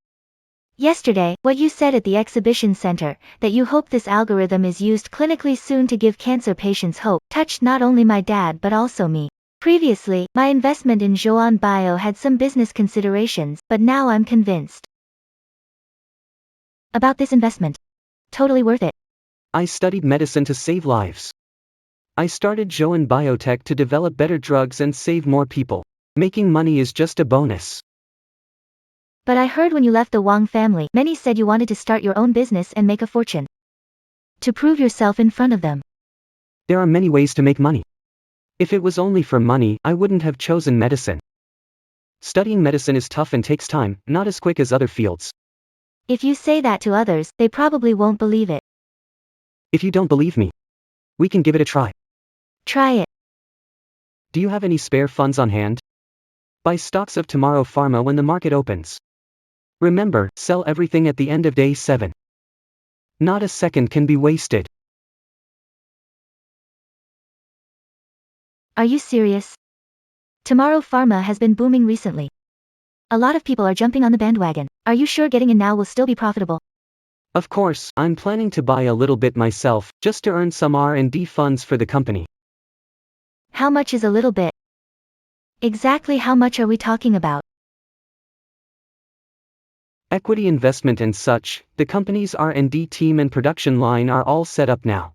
Yesterday, what you said at the exhibition center, that you hope this algorithm is used clinically soon to give cancer patients hope, touched not only my dad but also me. Previously, my investment in Zhouan Bio had some business considerations, but now I'm convinced about this investment. Totally worth it. I studied medicine to save lives. I started Zhouan Biotech to develop better drugs and save more people. Making money is just a bonus. But I heard when you left the Wang family, many said you wanted to start your own business and make a fortune. To prove yourself in front of them. There are many ways to make money. If it was only for money, I wouldn't have chosen medicine. Studying medicine is tough and takes time, not as quick as other fields. If you say that to others, they probably won't believe it. If you don't believe me, we can give it a try. Try it. Do you have any spare funds on hand? Buy stocks of Tomorrow Pharma when the market opens. Remember, sell everything at the end of day 7. Not a second can be wasted. Are you serious? Tomorrow Pharma has been booming recently. A lot of people are jumping on the bandwagon. Are you sure getting in now will still be profitable? Of course, I'm planning to buy a little bit myself, just to earn some R&D funds for the company. How much is a little bit? Exactly how much are we talking about? Equity investment and such, the company's R&D team and production line are all set up now.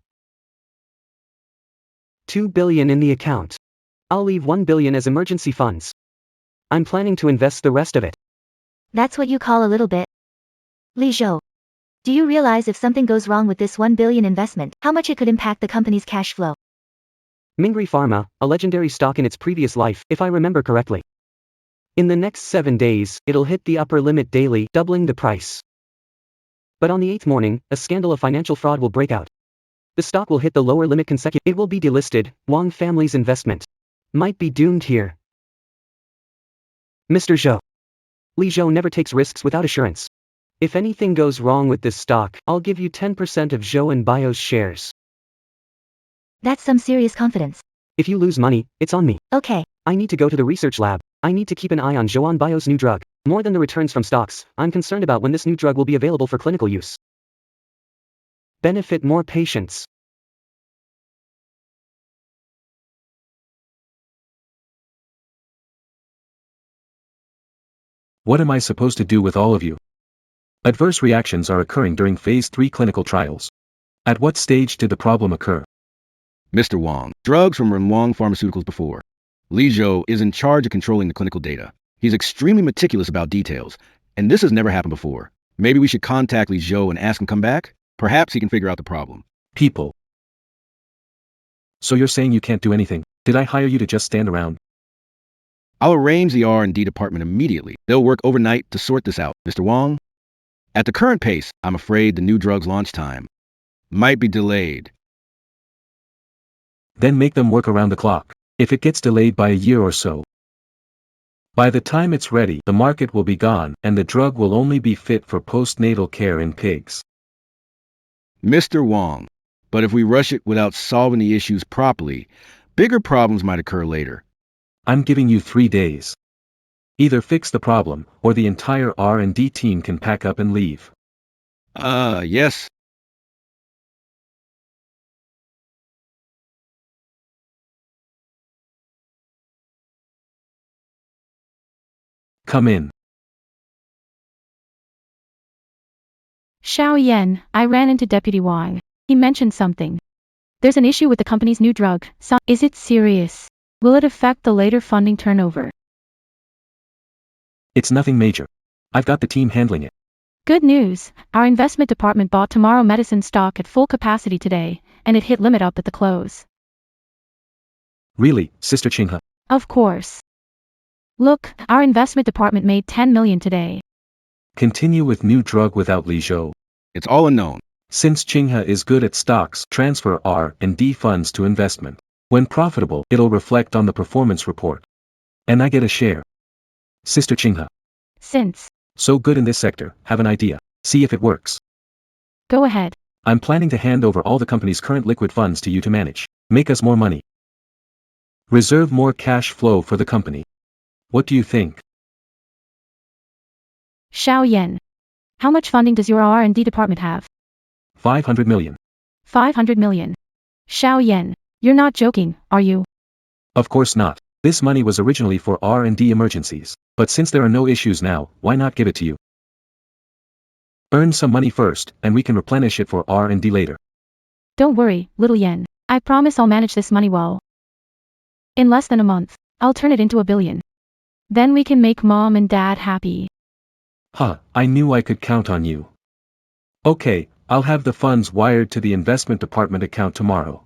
2 billion in the account. I'll leave 1 billion as emergency funds. I'm planning to invest the rest of it. That's what you call a little bit? Li Zhou. Do you realize if something goes wrong with this 1 billion investment, how much it could impact the company's cash flow? Mingri Pharma, a legendary stock in its previous life, if I remember correctly. In the next 7 days, it'll hit the upper limit daily, doubling the price. But on the 8th morning, a scandal of financial fraud will break out. The stock will hit the lower limit consecutively. It will be delisted. Wang family's investment might be doomed here. Mr. Zhou. Li Zhou never takes risks without assurance. If anything goes wrong with this stock, I'll give you 10% of Zhouan Bio's shares. That's some serious confidence. If you lose money, it's on me. Okay. I need to go to the research lab. I need to keep an eye on Zhouan Bio's new drug. More than the returns from stocks, I'm concerned about when this new drug will be available for clinical use. Benefit more patients. What am I supposed to do with all of you? Adverse reactions are occurring during phase 3 clinical trials. At what stage did the problem occur? Mr. Wang, drugs from Wang Pharmaceuticals before. Li Zhou is in charge of controlling the clinical data. He's extremely meticulous about details, and this has never happened before. Maybe we should contact Li Zhou and ask him to come back? Perhaps he can figure out the problem. People. So you're saying you can't do anything? Did I hire you to just stand around? I'll arrange the R&D department immediately. They'll work overnight to sort this out. Mr. Wong? At the current pace, I'm afraid the new drug's launch time might be delayed. Then make them work around the clock. If it gets delayed by a year or so, by the time it's ready, the market will be gone, and the drug will only be fit for postnatal care in pigs. Mr. Wong, but if we rush it without solving the issues properly, bigger problems might occur later. I'm giving you 3 days. Either fix the problem, or the entire R&D team can pack up and leave. Yes. Come in. Xiao Yan, I ran into Deputy Wang. He mentioned something. There's an issue with the company's new drug. Is it serious? Will it affect the later funding turnover? It's nothing major. I've got the team handling it. Good news. Our investment department bought Tomorrow Medicine stock at full capacity today, and it hit limit up at the close. Really, Sister Qinghe? Of course. Look, our investment department made 10 million today. Continue with new drug without Li Zhou. It's all unknown. Since Qinghe is good at stocks, transfer R&D funds to investment. When profitable, it'll reflect on the performance report. And I get a share. Sister Qinghe. Since. So good in this sector, have an idea. See if it works. Go ahead. I'm planning to hand over all the company's current liquid funds to you to manage. Make us more money. Reserve more cash flow for the company. What do you think? Xiao Yan. How much funding does your R&D department have? 500 million. 500 million. Xiao Yan. You're not joking, are you? Of course not. This money was originally for R&D emergencies. But since there are no issues now, why not give it to you? Earn some money first, and we can replenish it for R&D later. Don't worry, little Yan. I promise I'll manage this money well. In less than a month, I'll turn it into 1 billion. Then we can make mom and dad happy. Huh, I knew I could count on you. Okay, I'll have the funds wired to the investment department account tomorrow.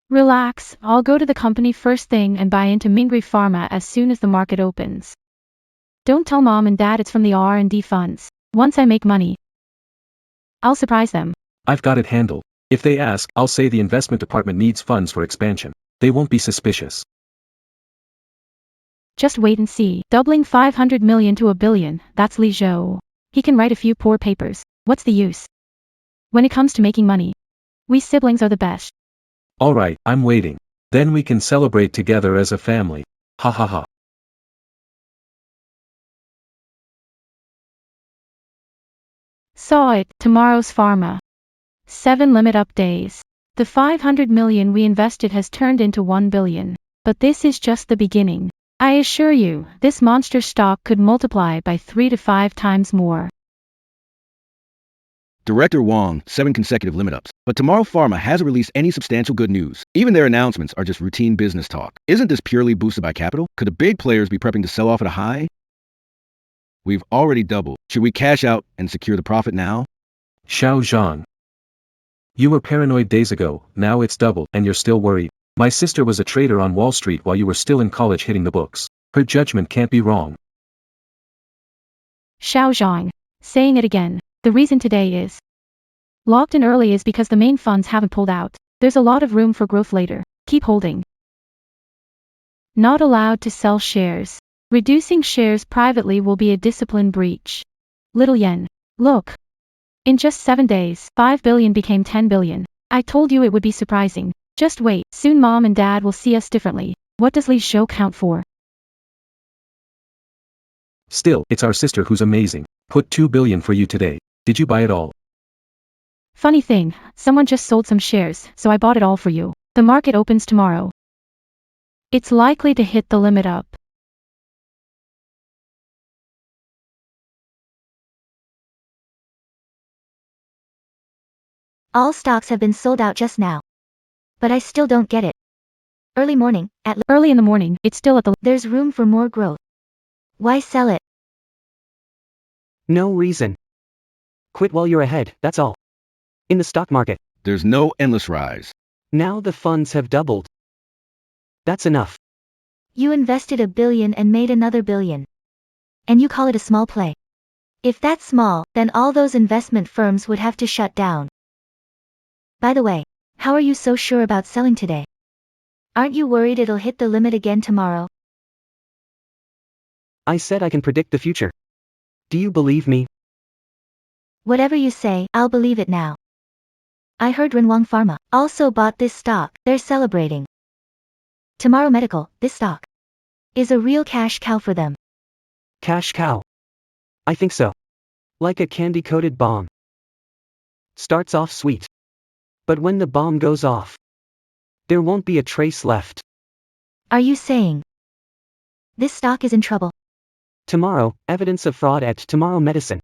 Relax, I'll go to the company first thing and buy into Mingri Pharma as soon as the market opens. Don't tell mom and dad it's from the R&D funds. Once I make money, I'll surprise them. I've got it handled. If they ask, I'll say the investment department needs funds for expansion. They won't be suspicious. Just wait and see. Doubling 500 million to 1 billion, that's Li Zhou. He can write a few poor papers. What's the use? When it comes to making money, we siblings are the best. Alright, I'm waiting. Then we can celebrate together as a family. Ha ha ha. Saw it, tomorrow's pharma. 7 limit up days. The 500 million we invested has turned into 1 billion. But this is just the beginning. I assure you, this monster stock could multiply by 3 to 5 times more. Director Wong, 7 consecutive limit ups. But Tomorrow Pharma hasn't released any substantial good news. Even their announcements are just routine business talk. Isn't this purely boosted by capital? Could the big players be prepping to sell off at a high? We've already doubled. Should we cash out and secure the profit now? Xiao Zhang. You were paranoid days ago, now it's doubled, and you're still worried. My sister was a trader on Wall Street while you were still in college hitting the books. Her judgment can't be wrong. Xiao Zhang. Saying it again. The reason today is locked in early is because the main funds haven't pulled out. There's a lot of room for growth later. Keep holding. Not allowed to sell shares. Reducing shares privately will be a discipline breach. Little Yen. Look. In just 7 days, 5 billion became 10 billion. I told you it would be surprising. Just wait, soon mom and dad will see us differently. What does Li Zhou count for? Still, it's our sister who's amazing. Put 2 billion for you today. Did you buy it all? Funny thing, someone just sold some shares, so I bought it all for you. The market opens tomorrow. It's likely to hit the limit up. All stocks have been sold out just now. But I still don't get it. Early morning, Early in the morning, it's still at the there's room for more growth. Why sell it? No reason. Quit while you're ahead, that's all. In the stock market, There's no endless rise. now the funds have doubled. That's enough. You invested $1 billion and made another $1 billion. And you call it a small play. If that's small, then all those investment firms would have to shut down. By the way, how are you so sure about selling today? Aren't you worried it'll hit the limit again tomorrow? I said I can predict the future. Do you believe me? Whatever you say, I'll believe it now. I heard Renwang Pharma also bought this stock. They're celebrating. Tomorrow Medical, this stock is a real cash cow for them. Cash cow. I think so. Like a candy-coated bomb. Starts off sweet. But when the bomb goes off, there won't be a trace left. Are you saying this stock is in trouble? Tomorrow, evidence of fraud at Tomorrow Medicine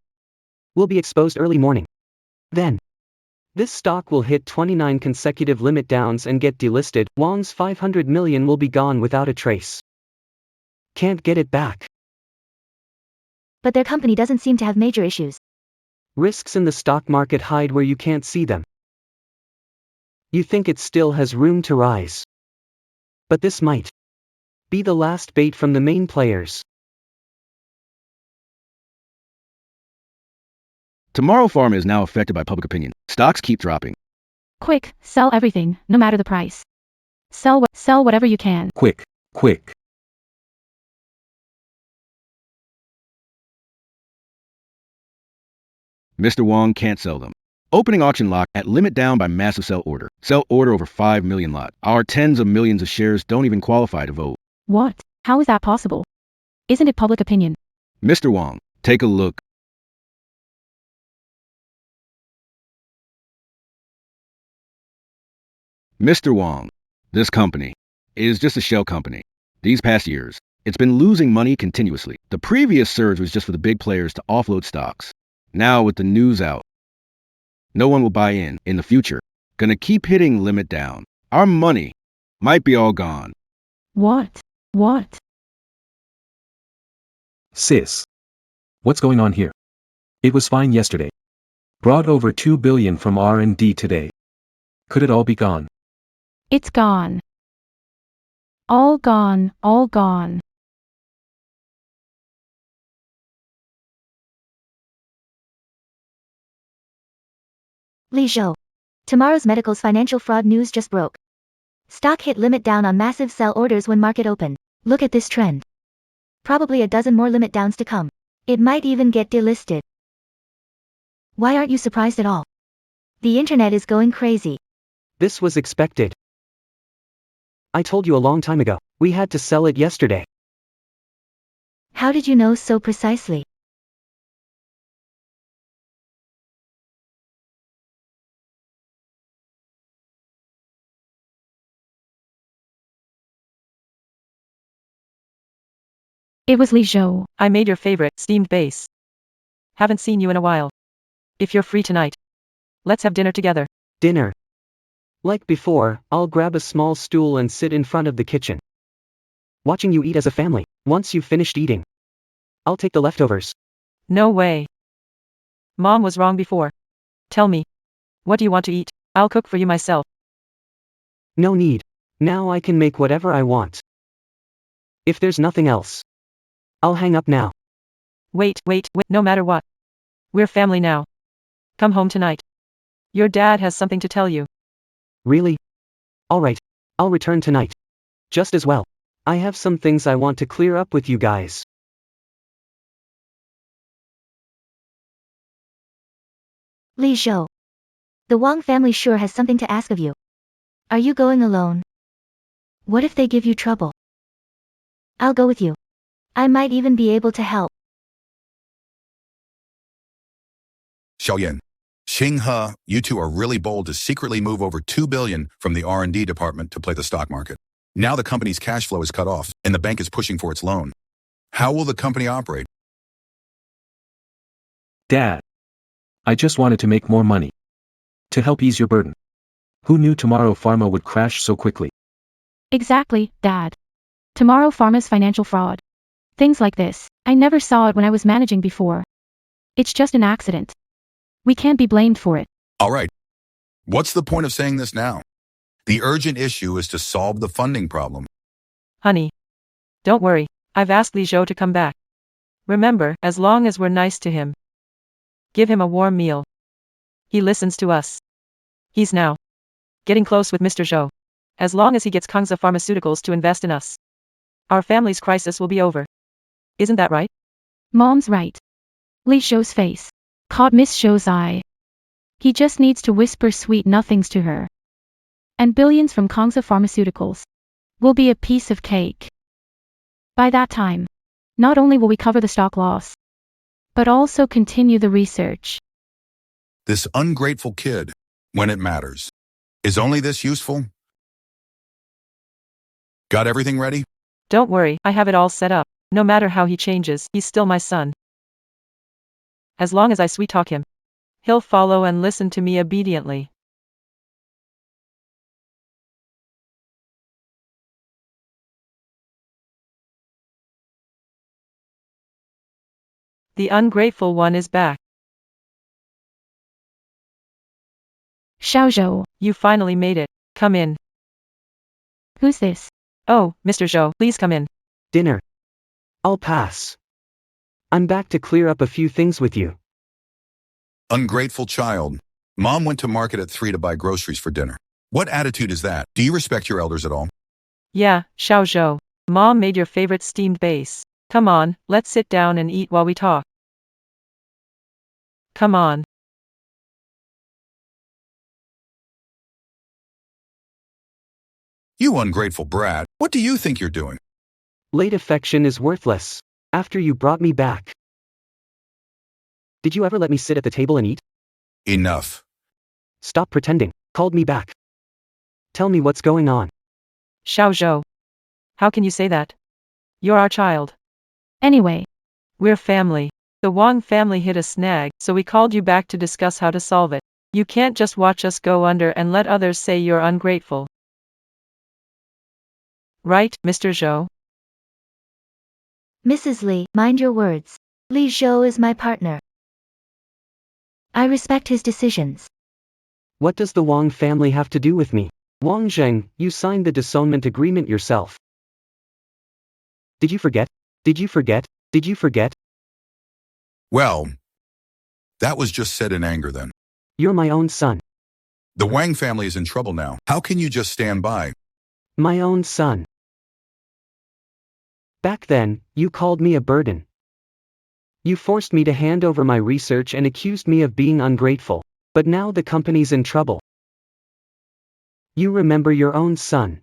will be exposed early morning. Then, this stock will hit 29 consecutive limit downs and get delisted. Wang's 500 million will be gone without a trace. Can't get it back. But their company doesn't seem to have major issues. Risks in the stock market hide where you can't see them. You think it still has room to rise. But this might be the last bait from the main players. Tomorrow Pharma is now affected by public opinion. Stocks keep dropping. Quick, sell everything, no matter the price. Sell whatever you can. Quick, quick. Mr. Wang can't sell them. Opening auction lock at limit down by massive sell order. Sell order over 5 million lot. Our tens of millions of shares don't even qualify to vote. What? How is that possible? Isn't it public opinion? Mr. Wang, take a look. Mr. Wang, this company is just a shell company. These past years, it's been losing money continuously. The previous surge was just for the big players to offload stocks. Now with the news out, no one will buy in the future. Gonna keep hitting limit down. Our money might be all gone. What? What? Sis. What's going on here? It was fine yesterday. Brought over 2 billion from R&D today. Could it all be gone? It's gone. All gone, all gone. Li Zhou. Tomorrow's Medical's financial fraud news just broke. Stock hit limit down on massive sell orders when market opened. Look at this trend. Probably a dozen more limit downs to come. It might even get delisted. Why aren't you surprised at all? The internet is going crazy. This was expected. I told you a long time ago, we had to sell it yesterday. How did you know so precisely? It was Li Zhou. I made your favorite steamed base. Haven't seen you in a while. If you're free tonight, let's have dinner together. Dinner. Like before, I'll grab a small stool and sit in front of the kitchen, watching you eat as a family. Once you've finished eating, I'll take the leftovers. No way. Mom was wrong before. Tell me, what do you want to eat? I'll cook for you myself. No need. Now I can make whatever I want. If there's nothing else, I'll hang up now. Wait, no matter what. We're family now. Come home tonight. Your dad has something to tell you. Really? Alright, I'll return tonight. Just as well. I have some things I want to clear up with you guys. Li Zhou. The Wang family sure has something to ask of you. Are you going alone? What if they give you trouble? I'll go with you. I might even be able to help. Xiaoyan, Xinghe, you two are really bold to secretly move over 2 billion from the R&D department to play the stock market. Now the company's cash flow is cut off, and the bank is pushing for its loan. How will the company operate? Dad. I just wanted to make more money. To help ease your burden. Who knew Tomorrow Pharma would crash so quickly? Exactly, Dad. Tomorrow Pharma's financial fraud. Things like this, I never saw it when I was managing before. It's just an accident. We can't be blamed for it. All right. What's the point of saying this now? The urgent issue is to solve the funding problem. Honey, Don't worry, I've asked Li Zhou to come back. Remember, as long as we're nice to him, give him a warm meal, he listens to us. He's now getting close with Mr. Zhou. As long as he gets Kangza Pharmaceuticals to invest in us, our family's crisis will be over. Isn't that right? Mom's right. Li Zhou's face caught Miss Zhou's eye. He just needs to whisper sweet nothings to her. And billions from Kangza Pharmaceuticals will be a piece of cake. By that time, not only will we cover the stock loss, but also continue the research. This ungrateful kid, when it matters. Is only this useful? Got everything ready? Don't worry, I have it all set up. No matter how he changes, he's still my son. As long as I sweet talk him, he'll follow and listen to me obediently. The ungrateful one is back. Xiao Zhou, You finally made it. Come in. who's this? Oh, Mr. Zhou, please come in. Dinner. I'll pass. I'm back to clear up a few things with you. Ungrateful child. Mom went to market at 3 to buy groceries for dinner. What attitude is that? Do you respect your elders at all? Yeah, Xiao Zhou. Mom made your favorite steamed base. Come on, let's sit down and eat while we talk. Come on. You ungrateful brat. What do you think you're doing? Late affection is worthless. After you brought me back. Did you ever let me sit at the table and eat? Enough. Stop pretending. Called me back. Tell me what's going on. Xiao Zhou. How can you say that? You're our child. Anyway, We're family. The Wang family hit a snag, so we called you back to discuss how to solve it. You can't just watch us go under and let others say you're ungrateful. Right, Mr. Zhou? Mrs. Li, mind your words. Li Zhou is my partner. I respect his decisions. What does the Wang family have to do with me? Wang Zheng, you signed the disownment agreement yourself. Did you forget? Did you forget? Did you forget? Well, that was just said in anger then. You're my own son. The Wang family is in trouble now. How can you just stand by? My own son. Back then, you called me a burden. You forced me to hand over my research and accused me of being ungrateful. But now the company's in trouble. You remember your own son.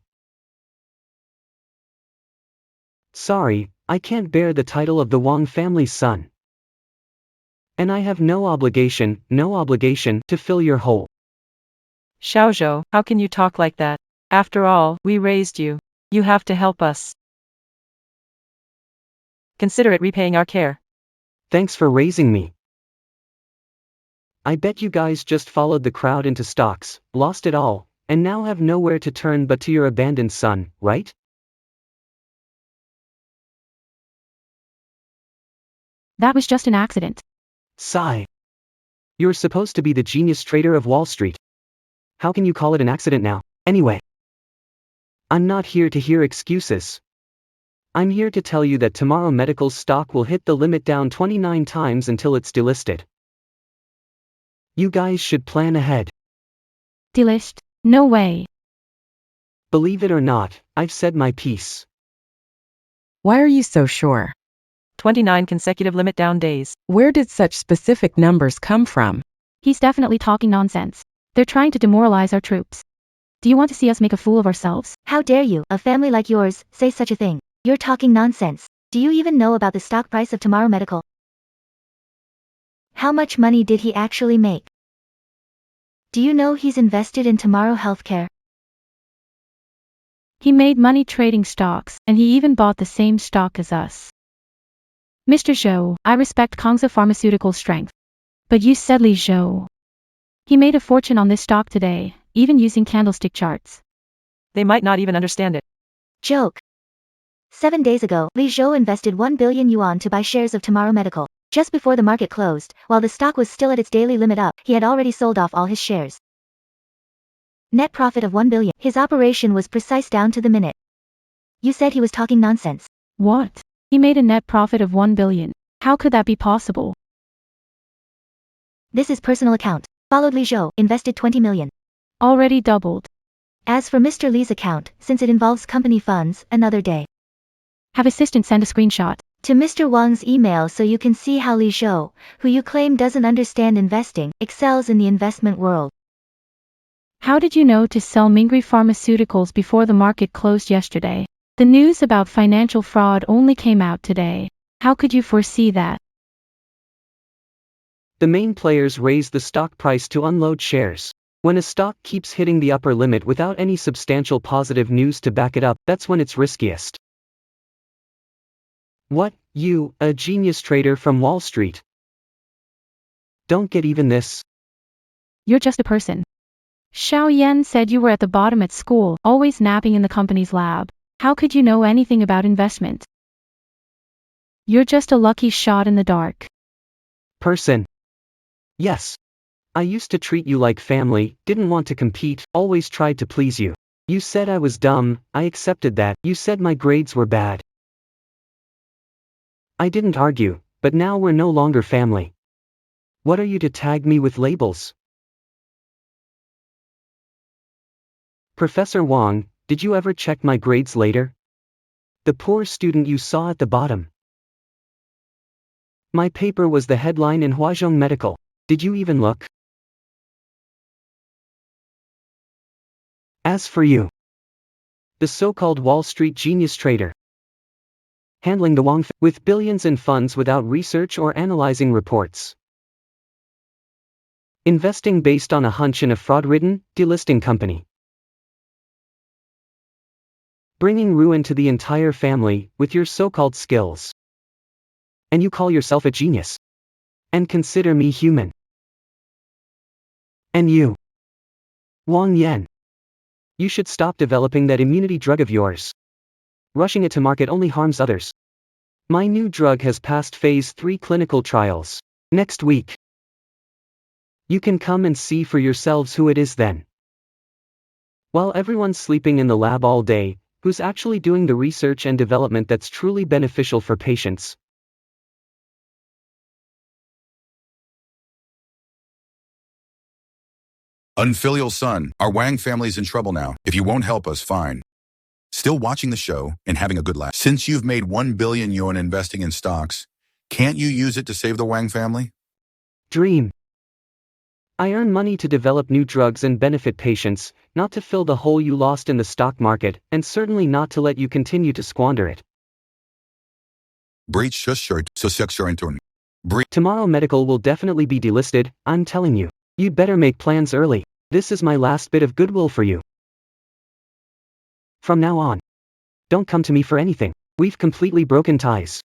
Sorry, I can't bear the title of the Wang family's son. And I have no obligation to fill your hole. Xiao Zhou, how can you talk like that? After all, we raised you. You have to help us. Consider it repaying our care. Thanks for raising me. I bet you guys just followed the crowd into stocks, lost it all, and now have nowhere to turn but to your abandoned son, right? that was just an accident. Sigh. You're supposed to be the genius trader of Wall Street. How can you call it an accident now? Anyway, I'm not here to hear excuses. I'm here to tell you that tomorrow Medical's stock will hit the limit down 29 times until it's delisted. You guys should plan ahead. Delist? No way. Believe it or not, I've said my piece. Why are you so sure? 29 consecutive limit down days. Where did such specific numbers come from? He's definitely talking nonsense. They're trying to demoralize our troops. Do you want to see us make a fool of ourselves? How dare you, a family like yours, say such a thing? You're talking nonsense. Do you even know about the stock price of Tomorrow Medical? How much money did he actually make? Do you know he's invested in Tomorrow Healthcare? He made money trading stocks, and he even bought the same stock as us. Mr. Zhou, I respect Kangza Pharmaceutical's strength. But you said Li Zhou. He made a fortune on this stock today, even using candlestick charts. They might not even understand it. Joke. 7 days ago, Li Zhou invested 1 billion yuan to buy shares of Tomorrow Medical. Just before the market closed, while the stock was still at its daily limit up, he had already sold off all his shares. Net profit of 1 billion. His operation was precise down to the minute. You said he was talking nonsense. What? He made a net profit of 1 billion. How could that be possible? This is personal account. Followed Li Zhou, invested 20 million. Already doubled. As for Mr. Li's account, since it involves company funds, another day. Have assistant send a screenshot. To Mr. Wang's email so you can see how Li Zhou, who you claim doesn't understand investing, excels in the investment world. How did you know to sell Mingri Pharmaceuticals before the market closed yesterday? The news about financial fraud only came out today. How could you foresee that? The main players raise the stock price to unload shares. When a stock keeps hitting the upper limit without any substantial positive news to back it up, that's when it's riskiest. What, you, a genius trader from Wall Street? Don't get even this. You're just a person. Xiao Yan said you were at the bottom at school, always napping in the company's lab. How could you know anything about investment? You're just a lucky shot in the dark. Person. Yes. I used to treat you like family, didn't want to compete, always tried to please you. You said I was dumb, I accepted that. You said my grades were bad. I didn't argue, but now we're no longer family. What are you to tag me with labels? Professor Wang, did you ever check my grades later? The poor student you saw at the bottom. My paper was the headline in Huazhong Medical. Did you even look? As for you, the so-called Wall Street genius trader, handling the Wang with billions in funds without research or analyzing reports. Investing based on a hunch in a fraud-ridden, delisting company. Bringing ruin to the entire family with your so-called skills. And you call yourself a genius. And consider me human. And you, Wang Yan, you should stop developing that immunity drug of yours. Rushing it to market only harms others. My new drug has passed phase 3 clinical trials. Next week. You can come and see for yourselves who it is then. While everyone's sleeping in the lab all day, who's actually doing the research and development that's truly beneficial for patients? Unfilial son, our Wang family's in trouble now. If you won't help us, fine. Still watching the show and having a good laugh. Since you've made 1 billion yuan investing in stocks, can't you use it to save the Wang family? Dream. I earn money to develop new drugs and benefit patients, not to fill the hole you lost in the stock market, and certainly not to let you continue to squander it. Tomorrow medical will definitely be delisted, I'm telling you. You'd better make plans early. This is my last bit of goodwill for you. From now on, don't come to me for anything. We've completely broken ties.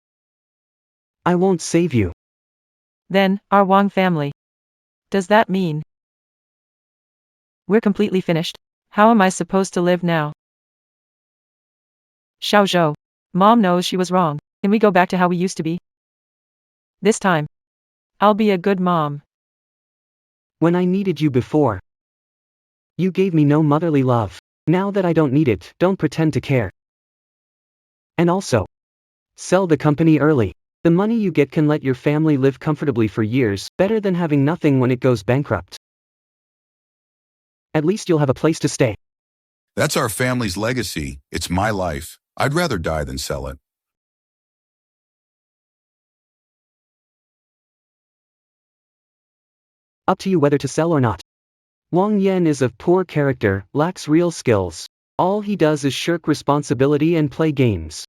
I won't save you. Then, our Wang family. Does that mean we're completely finished? How am I supposed to live now? Xiao Zhou. Mom knows she was wrong. Can we go back to how we used to be? This time, I'll be a good mom. When I needed you before, you gave me no motherly love. Now that I don't need it, don't pretend to care. And also, sell the company early. The money you get can let your family live comfortably for years, better than having nothing when it goes bankrupt. At least you'll have a place to stay. That's our family's legacy. It's my life. I'd rather die than sell it. Up to you whether to sell or not. Wang Yan is of poor character, lacks real skills. All he does is shirk responsibility and play games.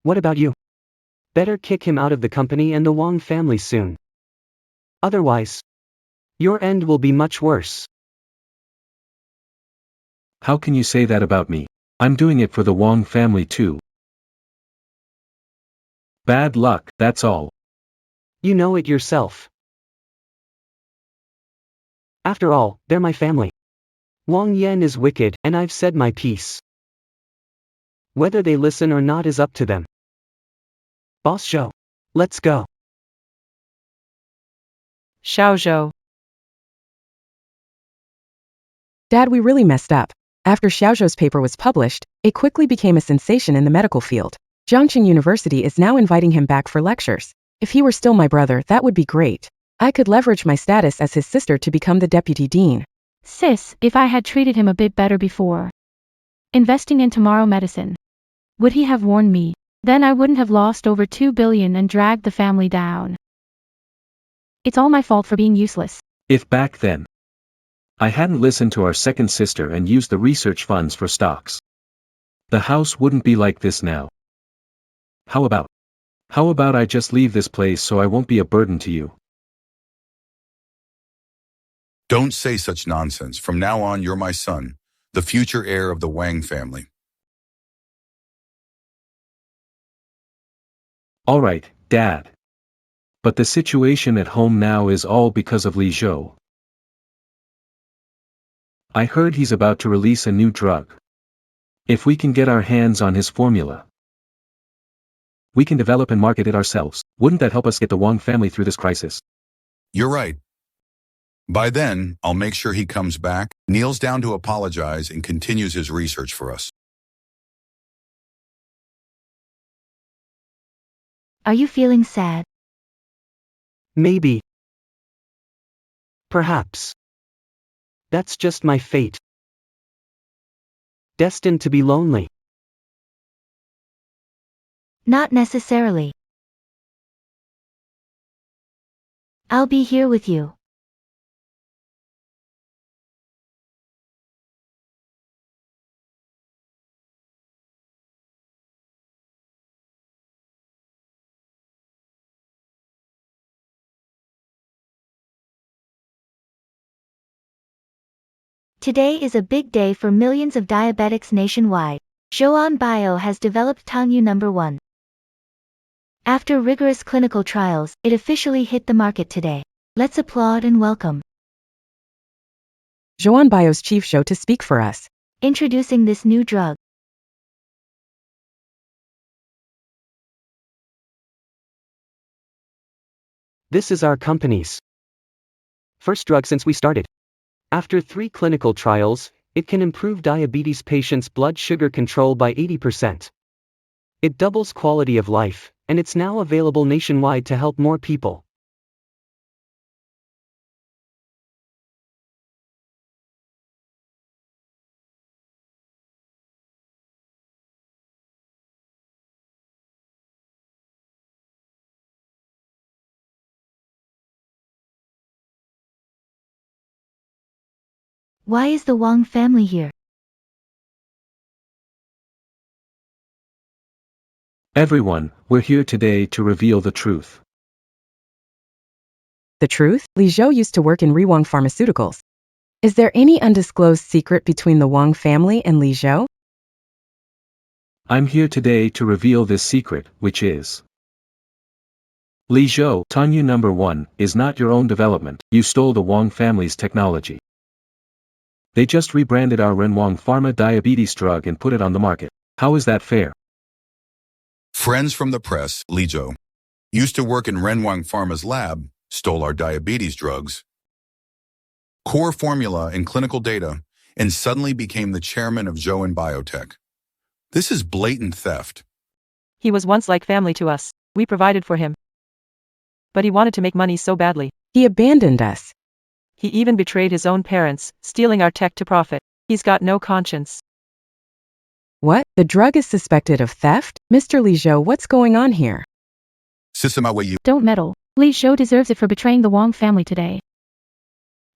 What about you? Better kick him out of the company and the Wang family soon. Otherwise, your end will be much worse. How can you say that about me? I'm doing it for the Wang family too. Bad luck, that's all. You know it yourself. After all, they're my family. Wang Yan is wicked, and I've said my piece. Whether they listen or not is up to them. Boss Zhou, let's go. Xiao Zhou. Dad, we really messed up. After Xiaozhou's paper was published, it quickly became a sensation in the medical field. Zhongqing University is now inviting him back for lectures. If he were still my brother, that would be great. I could leverage my status as his sister to become the deputy dean. Sis, if I had treated him a bit better before investing in tomorrow medicine, would he have warned me? Then I wouldn't have lost over 2 billion and dragged the family down. It's all my fault for being useless. If back then I hadn't listened to our second sister and used the research funds for stocks, the house wouldn't be like this now. How about I just leave this place so I won't be a burden to you? Don't say such nonsense. From now on, you're my son, the future heir of the Wang family. Alright, Dad. But the situation at home now is all because of Li Zhou. I heard he's about to release a new drug. If we can get our hands on his formula, we can develop and market it ourselves. Wouldn't that help us get the Wang family through this crisis? You're right. By then, I'll make sure he comes back, kneels down to apologize, and continues his research for us. Are you feeling sad? Maybe. Perhaps. That's just my fate. Destined to be lonely. Not necessarily. I'll be here with you. Today is a big day for millions of diabetics nationwide. Zhouan Bio has developed Tangyu No. 1. After rigorous clinical trials, it officially hit the market today. Let's applaud and welcome. Zhouan Bio's chief show to speak for us. Introducing this new drug. This is our company's first drug since we started. After 3 clinical trials, it can improve diabetes patients' blood sugar control by 80%. It doubles quality of life, and it's now available nationwide to help more people. Why is the Wang family here? Everyone, we're here today to reveal the truth. The truth? Li Zhou used to work in Riwang Pharmaceuticals. Is there any undisclosed secret between the Wang family and Li Zhou? I'm here today to reveal this secret, which is Li Zhou, Tangyu No. 1, is not your own development. You stole the Wang family's technology. They just rebranded our Renwang Pharma diabetes drug and put it on the market. How is that fair? Friends from the press, Li Zhou, used to work in Renwang Pharma's lab, stole our diabetes drugs, core formula and clinical data, and suddenly became the chairman of Zhou Biotech. This is blatant theft. He was once like family to us. We provided for him. But he wanted to make money so badly. He abandoned us. He even betrayed his own parents, stealing our tech to profit. He's got no conscience. What? The drug is suspected of theft? Mr. Li Zhou, what's going on here? Sisamawe, Don't meddle. Li Zhou deserves it for betraying the Wang family today.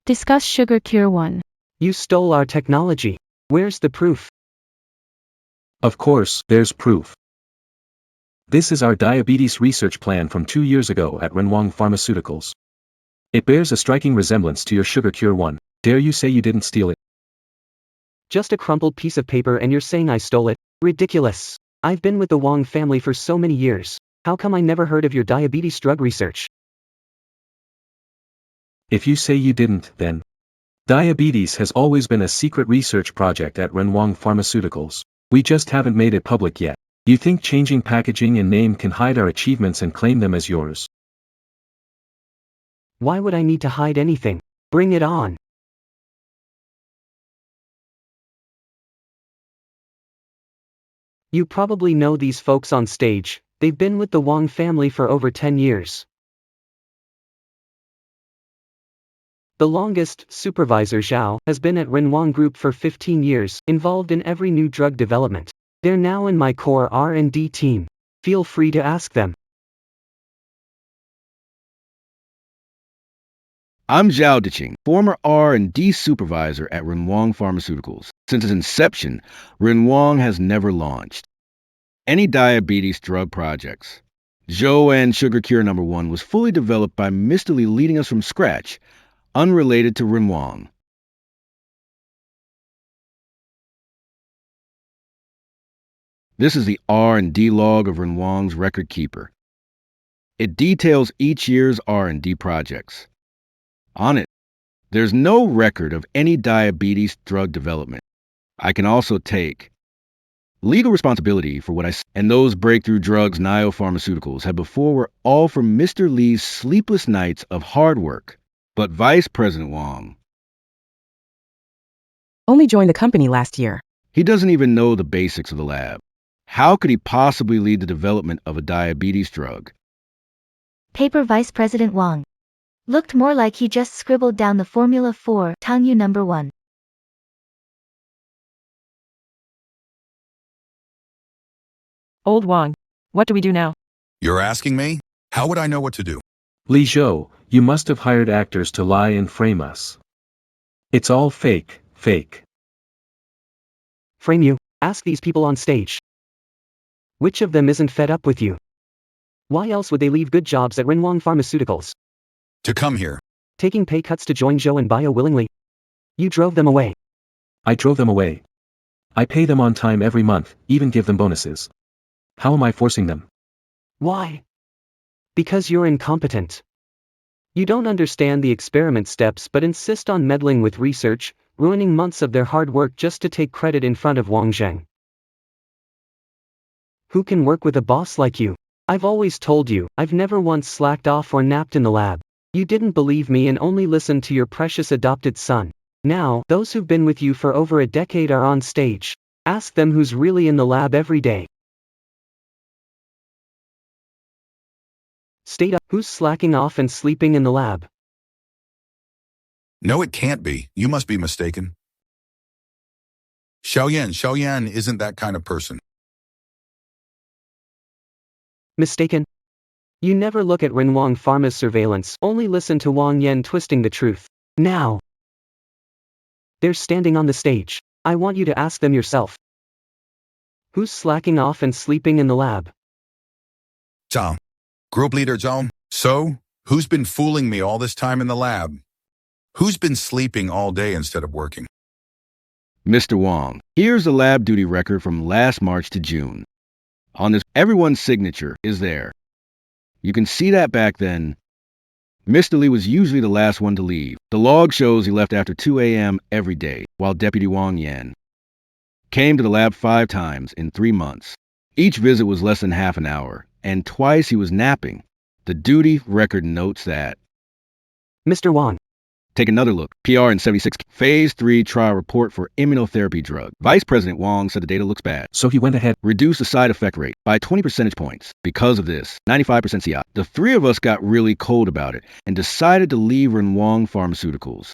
Discuss Sugar Cure 1. You stole our technology. Where's the proof? Of course, there's proof. This is our diabetes research plan from 2 years ago at Renwang Pharmaceuticals. It bears a striking resemblance to your Sugar Cure 1. Dare you say you didn't steal it? Just a crumpled piece of paper and you're saying I stole it? Ridiculous. I've been with the Wang family for so many years. How come I never heard of your diabetes drug research? If you say you didn't, then diabetes has always been a secret research project at Renwang Pharmaceuticals. We just haven't made it public yet. You think changing packaging and name can hide our achievements and claim them as yours? Why would I need to hide anything? Bring it on. You probably know these folks on stage, they've been with the Wang family for over 10 years. The longest, Supervisor Zhao, has been at Renwang Group for 15 years, involved in every new drug development. They're now in my core R&D team. Feel free to ask them. I'm Zhao Diqing, former R&D supervisor at Renwang Pharmaceuticals. Since its inception, Renwang has never launched any diabetes drug projects. Zhou and Sugar Cure No. 1 was fully developed by Mr. Lee leading us from scratch, unrelated to Renwang. This is the R&D log of Renwang's record keeper. It details each year's R&D projects. On it, there's no record of any diabetes drug development. I can also take legal responsibility for what I say, and those breakthrough drugs Nio Pharmaceuticals had before were all from Mr. Lee's sleepless nights of hard work. But Vice President Wang Only joined the company last year. he doesn't even know the basics of the lab. How could he possibly lead the development of a diabetes drug? Paper Vice President Wang. Looked more like he just scribbled down the formula for Tangyu No. 1. Old Wang, what do we do now? You're asking me? How would I know what to do? Li Zhou, you must have hired actors to lie and frame us. It's all fake, fake. Frame you? Ask these people on stage. Which of them isn't fed up with you? Why else would they leave good jobs at Renwang Pharmaceuticals? To come here. Taking pay cuts to join Zhou and Bio willingly? You drove them away. I drove them away. I pay them on time every month, even give them bonuses. How am I forcing them? Why? Because you're incompetent. You don't understand the experiment steps but insist on meddling with research, ruining months of their hard work just to take credit in front of Wang Zheng. Who can work with a boss like you? I've always told you, I've never once slacked off or napped in the lab. You didn't believe me and only listened to your precious adopted son. Now, those who've been with you for over a decade are on stage. Ask them who's really in the lab every day. State up, who's slacking off and sleeping in the lab? No, it can't be. You must be mistaken. Xiaoyan isn't that kind of person. Mistaken? You never look at Renwang Pharma's surveillance, only listen to Wang Yan twisting the truth. Now! They're standing on the stage. I want you to ask them yourself. Who's slacking off and sleeping in the lab? Zhao. Group leader Zhao. So, who's been fooling me all this time in the lab? Who's been sleeping all day instead of working? Mr. Wang, here's the lab duty record from last March to June. On this, everyone's signature is there. You can see that back then, Mr. Lee was usually the last one to leave. The log shows he left after 2 a.m. every day, while Deputy Wang Yan came to the lab 5 times in 3 months. Each visit was less than half an hour, and twice he was napping. The duty record notes that. Mr. Wang. Take another look. PR in 76. Phase 3 trial report for immunotherapy drug. Vice President Wang said the data looks bad. So he went ahead. Reduced the side effect rate by 20 percentage points. Because of this, 95% CI. The 3 of us got really cold about it and decided to leave Renwang Pharmaceuticals.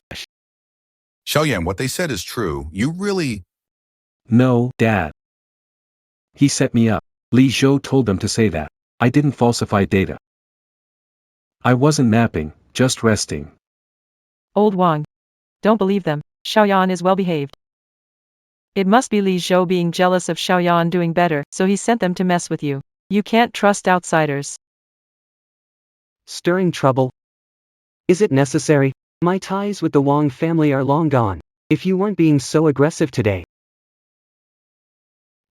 Xiaoyan, what they said is true. You really... No, Dad. He set me up. Li Zhou told them to say that. I didn't falsify data. I wasn't napping, just resting. Old Wang. Don't believe them. Xiaoyan is well behaved. It must be Li Zhou being jealous of Xiaoyan doing better, so he sent them to mess with you. You can't trust outsiders. Stirring trouble? Is it necessary? My ties with the Wang family are long gone. If you weren't being so aggressive today,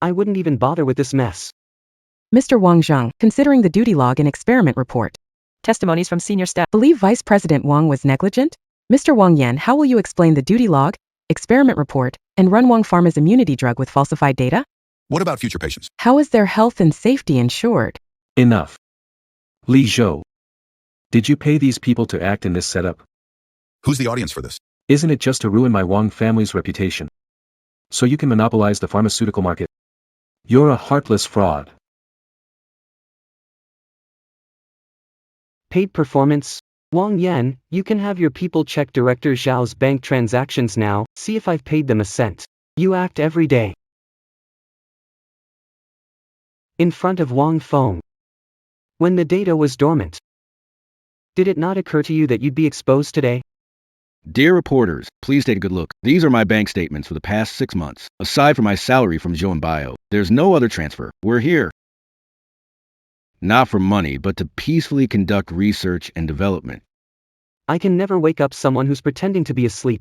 I wouldn't even bother with this mess. Mr. Wang Zheng, considering the duty log and experiment report. Testimonies from senior staff. Believe Vice President Wang was negligent? Mr. Wang Yan, how will you explain the duty log, experiment report, and Renwang Pharma's immunity drug with falsified data? What about future patients? How is their health and safety ensured? Enough. Li Zhou. Did you pay these people to act in this setup? Who's the audience for this? Isn't it just to ruin my Wang family's reputation? So you can monopolize the pharmaceutical market? You're a heartless fraud. Paid performance? Wang Yan, you can have your people check Director Zhao's bank transactions now, see if I've paid them a cent. You act every day. In front of Wang Feng. When the data was dormant. Did it not occur to you that you'd be exposed today? Dear reporters, please take a good look. These are my bank statements for the past 6 months. Aside from my salary from Zhou and Bio, there's no other transfer. We're here. Not for money, but to peacefully conduct research and development. I can never wake up someone who's pretending to be asleep.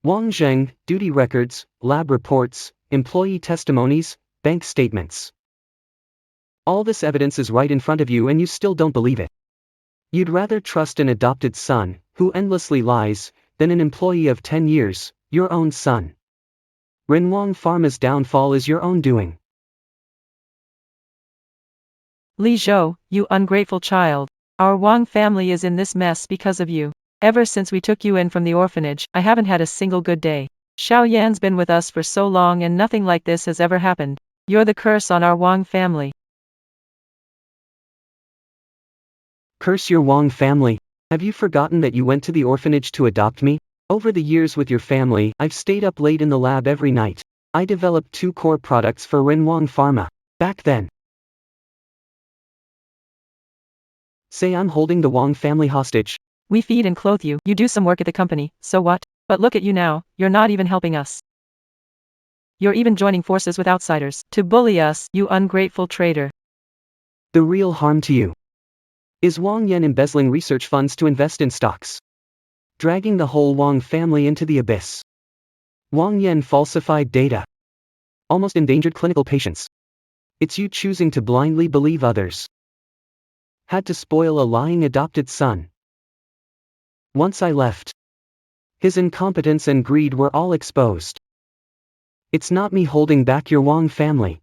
Wang Zheng, duty records, lab reports, employee testimonies, bank statements. All this evidence is right in front of you and you still don't believe it. You'd rather trust an adopted son, who endlessly lies, than an employee of 10 years, your own son. Renwang Pharma's downfall is your own doing. Li Zhou, you ungrateful child. Our Wang family is in this mess because of you. Ever since we took you in from the orphanage, I haven't had a single good day. Xiao Yan's been with us for so long and nothing like this has ever happened. You're the curse on our Wang family. Curse your Wang family. Have you forgotten that you went to the orphanage to adopt me? Over the years with your family, I've stayed up late in the lab every night. I developed 2 core products for Renwang Pharma. Back then. Say I'm holding the Wang family hostage. We feed and clothe you, you do some work at the company, so what? But look at you now, you're not even helping us. You're even joining forces with outsiders, to bully us, you ungrateful traitor. The real harm to you is Wang Yan embezzling research funds to invest in stocks. Dragging the whole Wang family into the abyss. Wang Yan falsified data. Almost endangered clinical patients. It's you choosing to blindly believe others. Had to spoil a lying adopted son. Once I left, his incompetence and greed were all exposed. It's not me holding back your Wang family.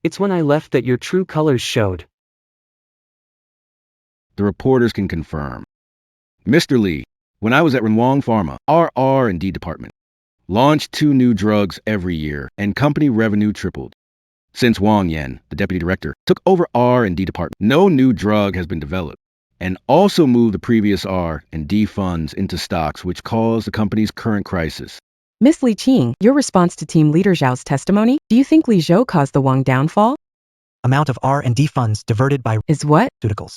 It's when I left that your true colors showed. The reporters can confirm. Mr. Li, when I was at Renwang Pharma, our R&D department launched 2 new drugs every year, and company revenue tripled. Since Wang Yan, the deputy director, took over R&D department, no new drug has been developed, and also moved the previous R&D funds into stocks, which caused the company's current crisis. Miss Li Qing, your response to Team Leader Zhao's testimony? Do you think Li Zhou caused the Wang downfall? Amount of R&D funds diverted by Is what? pharmaceuticals.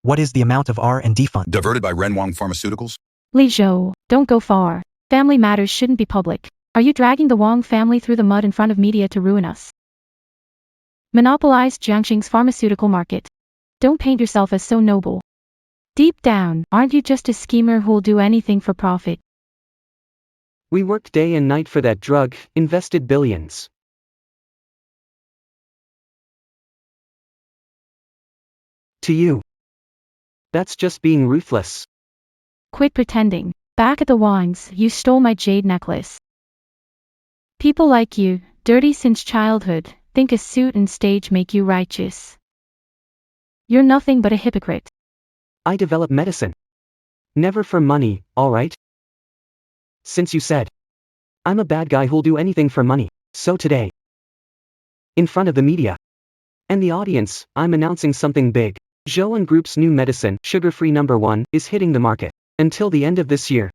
What is the amount of R&D funds Diverted by Renwang Pharmaceuticals? Li Zhou, don't go far. Family matters shouldn't be public. Are you dragging the Wang family through the mud in front of media to ruin us? Monopolize Jiangxing's pharmaceutical market. Don't paint yourself as so noble. Deep down, aren't you just a schemer who'll do anything for profit? We worked day and night for that drug, invested billions. To you. That's just being ruthless. Quit pretending. Back at the Wangs, you stole my jade necklace. People like you, dirty since childhood, think a suit and stage make you righteous. You're nothing but a hypocrite. I develop medicine. Never for money, alright? Since you said I'm a bad guy who'll do anything for money, so today, in front of the media and the audience, I'm announcing something big. Zhou and Group's new medicine, sugar-free #1, is hitting the market. Until the end of this year.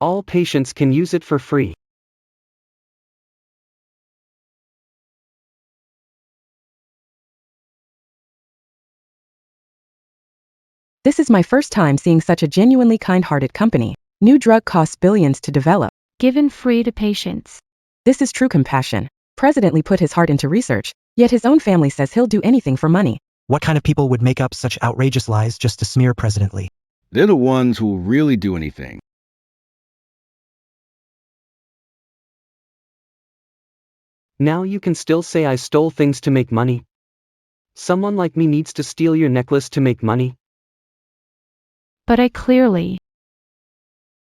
All patients can use it for free. This is my first time seeing such a genuinely kind-hearted company. New drug costs billions to develop. Given free to patients. This is true compassion. President Li put his heart into research, yet his own family says he'll do anything for money. What kind of people would make up such outrageous lies just to smear President Li? They're the ones who will really do anything. Now you can still say I stole things to make money. Someone like me needs to steal your necklace to make money. But I clearly.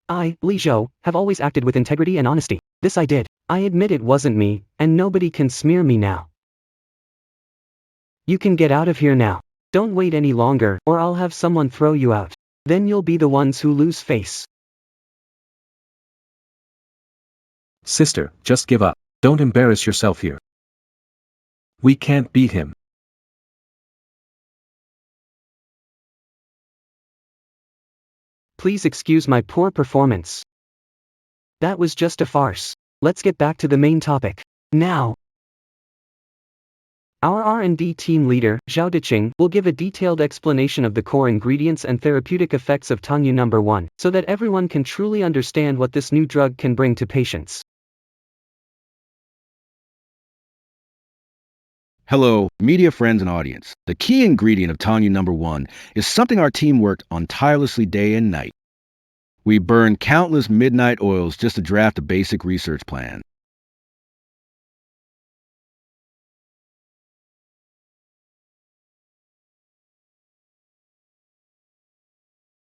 I, Li Zhou, have always acted with integrity and honesty. This I did. I admit it wasn't me, and nobody can smear me now. You can get out of here now. Don't wait any longer, or I'll have someone throw you out. Then you'll be the ones who lose face. Sister, just give up. Don't embarrass yourself here. We can't beat him. Please excuse my poor performance. That was just a farce. Let's get back to the main topic. Now. Our R&D team leader, Zhao Diqing, will give a detailed explanation of the core ingredients and therapeutic effects of Tangyu No. 1, so that everyone can truly understand what this new drug can bring to patients. Hello, media friends and audience. The key ingredient of Tangyu No. 1 is something our team worked on tirelessly day and night. We burned countless midnight oils just to draft a basic research plan.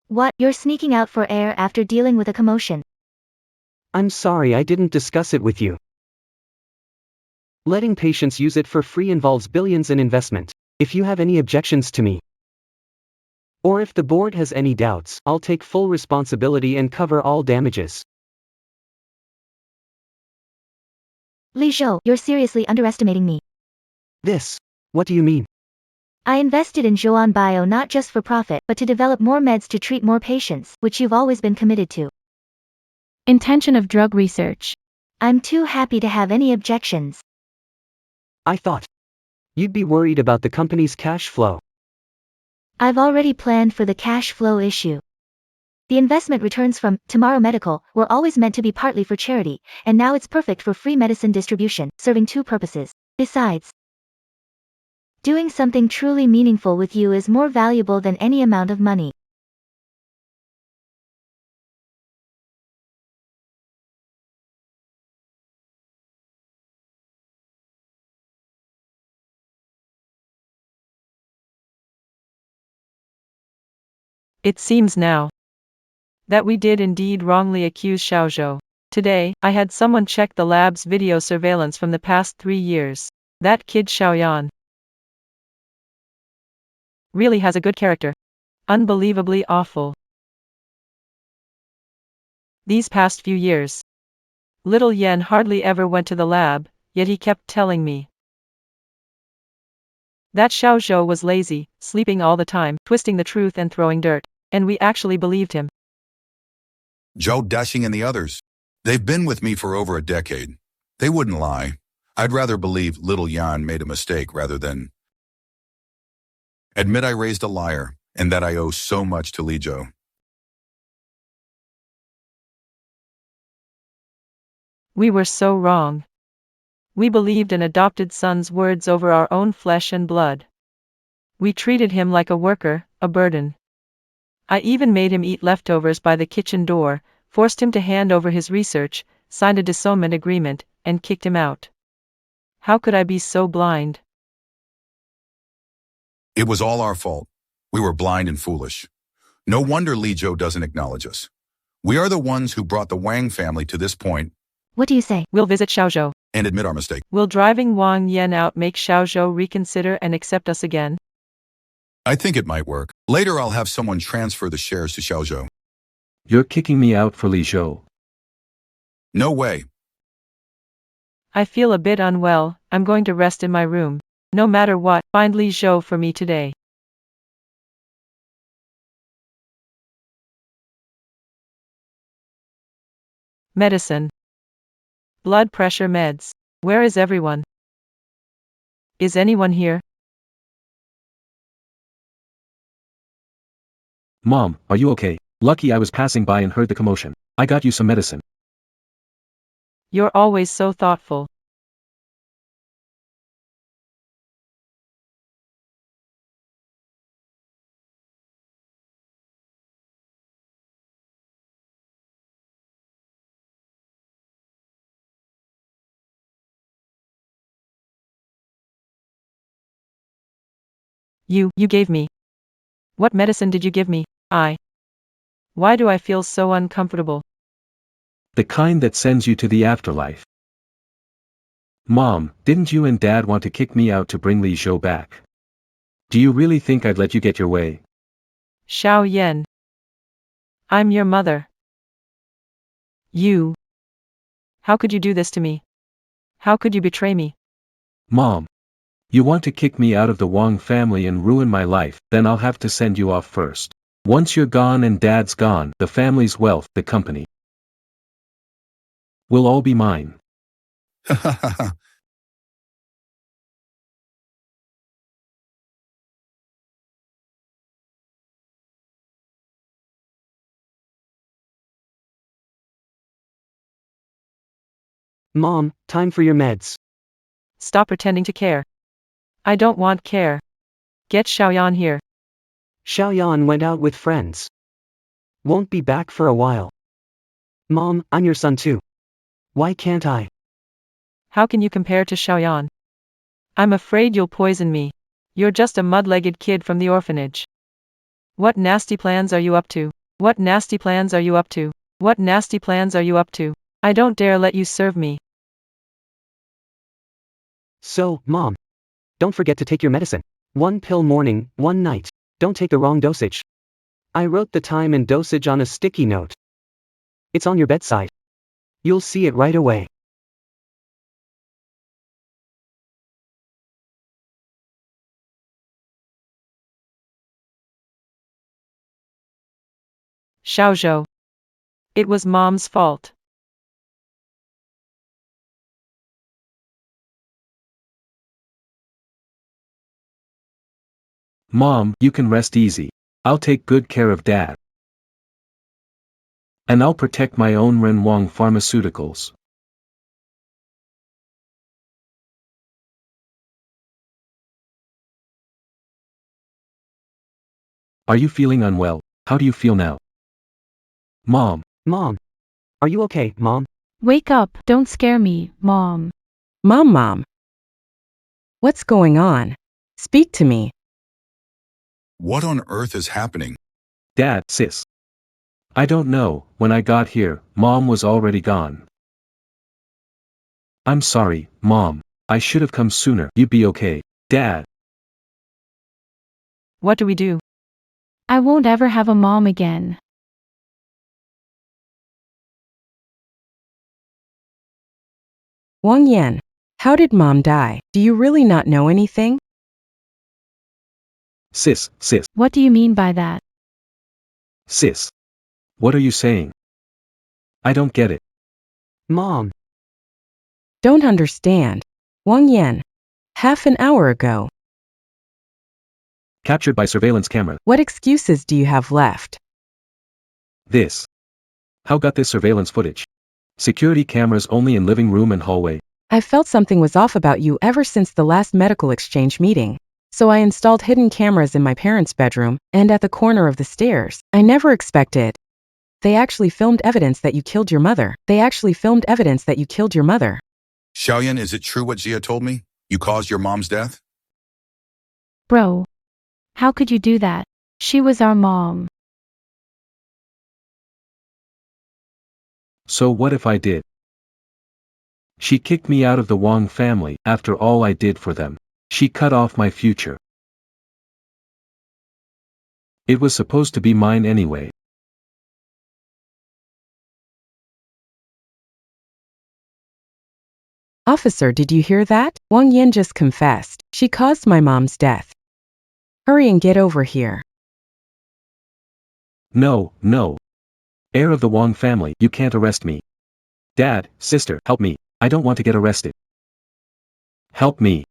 What, you're sneaking out for air after dealing with a commotion? I'm sorry I didn't discuss it with you. Letting patients use it for free involves billions in investment. If you have any objections to me, or if the board has any doubts, I'll take full responsibility and cover all damages. Li Zhou, you're seriously underestimating me. What do you mean? I invested in Zhuan Bio not just for profit, but to develop more meds to treat more patients, which you've always been committed to. Intention of drug research. I'm too happy to have any objections. I thought you'd be worried about the company's cash flow. I've already planned for the cash flow issue. The investment returns from Tomorrow Medical were always meant to be partly for charity, and now it's perfect for free medicine distribution, serving two purposes. Besides, doing something truly meaningful with you is more valuable than any amount of money. It seems now that we did indeed wrongly accuse Xiaozhou. Today, I had someone check the lab's video surveillance from the past 3 years. That kid Xiaoyan really has a good character. Unbelievably awful. These past few years, little Yen hardly ever went to the lab, yet he kept telling me that Xiaozhou was lazy, sleeping all the time, twisting the truth and throwing dirt. And we actually believed him. Joe Dashing and the others. They've been with me for over a decade. They wouldn't lie. I'd rather believe little Yan made a mistake rather than admit I raised a liar and that I owe so much to Li Zhou. We were so wrong. We believed an adopted son's words over our own flesh and blood. We treated him like a worker, a burden. I even made him eat leftovers by the kitchen door, forced him to hand over his research, signed a disownment agreement, and kicked him out. How could I be so blind? It was all our fault. We were blind and foolish. No wonder Li Zhou doesn't acknowledge us. We are the ones who brought the Wang family to this point. What do you say? We'll visit Xiaozhou. And admit our mistake. Will driving Wang Yan out make Xiaozhou reconsider and accept us again? I think it might work. Later I'll have someone transfer the shares to Xiaozhou. You're kicking me out for Li Zhou. No way. I feel a bit unwell. I'm going to rest in my room. No matter what, find Li Zhou for me today. Medicine. Blood pressure meds. Where is everyone? Is anyone here? Mom, are you okay? Lucky I was passing by and heard the commotion. I got you some medicine. You're always so thoughtful. You gave me. What medicine did you give me? Why do I feel so uncomfortable? The kind that sends you to the afterlife. Mom, didn't you and Dad want to kick me out to bring Li Zhou back? Do you really think I'd let you get your way? Xiao Yan. I'm your mother. You How could you do this to me? How could you betray me? Mom. You want to kick me out of the Wang family and ruin my life, then I'll have to send you off first. Once you're gone and Dad's gone, the family's wealth, the company, will all be mine. Mom, time for your meds. Stop pretending to care. I don't want care. Get Xiaoyan here. Xiaoyan went out with friends. Won't be back for a while. Mom, I'm your son too. Why can't I? How can you compare to Xiaoyan? I'm afraid you'll poison me. You're just a mud-legged kid from the orphanage. What nasty plans are you up to? What nasty plans are you up to? What nasty plans are you up to? I don't dare let you serve me. So, Mom. Don't forget to take your medicine. 1 pill morning, 1 night. Don't take the wrong dosage. I wrote the time and dosage on a sticky note. It's on your bedside. You'll see it right away. Xiaozhou. It was Mom's fault. Mom, you can rest easy. I'll take good care of Dad. And I'll protect my own Ren Wang Pharmaceuticals. Are you feeling unwell? How do you feel now? Mom. Mom. Are you okay, Mom? Wake up, don't scare me, Mom. Mom. What's going on? Speak to me. What on earth is happening? Dad, sis. I don't know, when I got here, Mom was already gone. I'm sorry, Mom. I should have come sooner. You'd be okay. Dad. What do we do? I won't ever have a mom again. Wang Yan. How did Mom die? Do you really not know anything? Sis. What do you mean by that? Sis. What are you saying? I don't get it. Mom. Don't understand. Wang Yan. Half an hour ago. Captured by surveillance camera. What excuses do you have left? This. How got this surveillance footage? Security cameras only in living room and hallway. I felt something was off about you ever since the last medical exchange meeting. So I installed hidden cameras in my parents' bedroom and at the corner of the stairs. I never expected. They actually filmed evidence that you killed your mother. Xiaoyan, is it true what Zia told me? You caused your mom's death? Bro. How could you do that? She was our mom. So what if I did? She kicked me out of the Wang family after all I did for them. She cut off my future. It was supposed to be mine anyway. Officer, did you hear that? Wang Yan just confessed. She caused my mom's death. Hurry and get over here. No. Heir of the Wang family, you can't arrest me. Dad, sister, help me. I don't want to get arrested. Help me.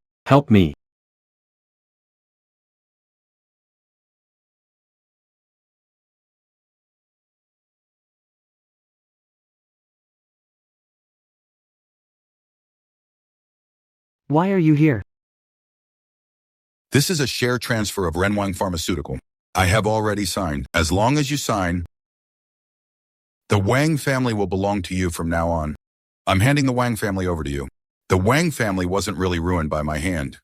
Why are you here? This is a share transfer of Renwang Pharmaceutical. I have already signed. As long as you sign, the Wang family will belong to you from now on. I'm handing the Wang family over to you. The Wang family wasn't really ruined by my hand.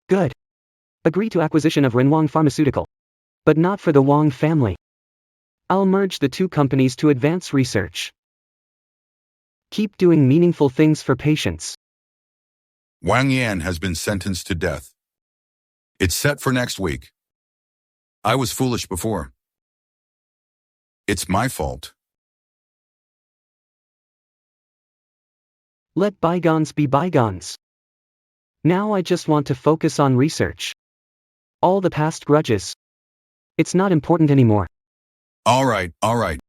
Good. Agree to acquisition of Renwang Pharmaceutical. But not for the Wang family. I'll merge the two companies to advance research. Keep doing meaningful things for patients. Wang Yan has been sentenced to death. It's set for next week. I was foolish before. It's my fault. Let bygones be bygones. Now I just want to focus on research. All the past grudges. It's not important anymore. All right.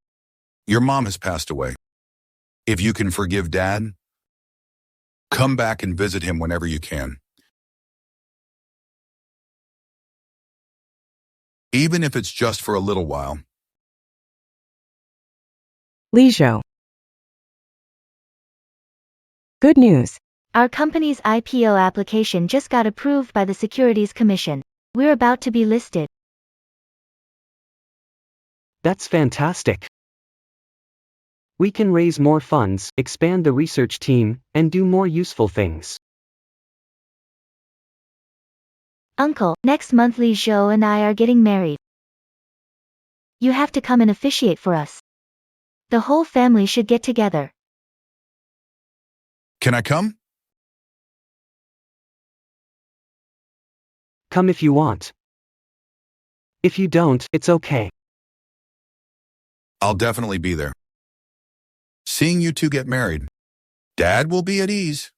Your mom has passed away. If you can forgive Dad, come back and visit him whenever you can. Even if it's just for a little while. Li Zhou. Good news. Our company's IPO application just got approved by the Securities Commission. We're about to be listed. That's fantastic. We can raise more funds, expand the research team, and do more useful things. Uncle, next month Li Zhou and I are getting married. You have to come and officiate for us. The whole family should get together. Can I come? Come if you want. If you don't, it's okay. I'll definitely be there. Seeing you two get married, Dad will be at ease.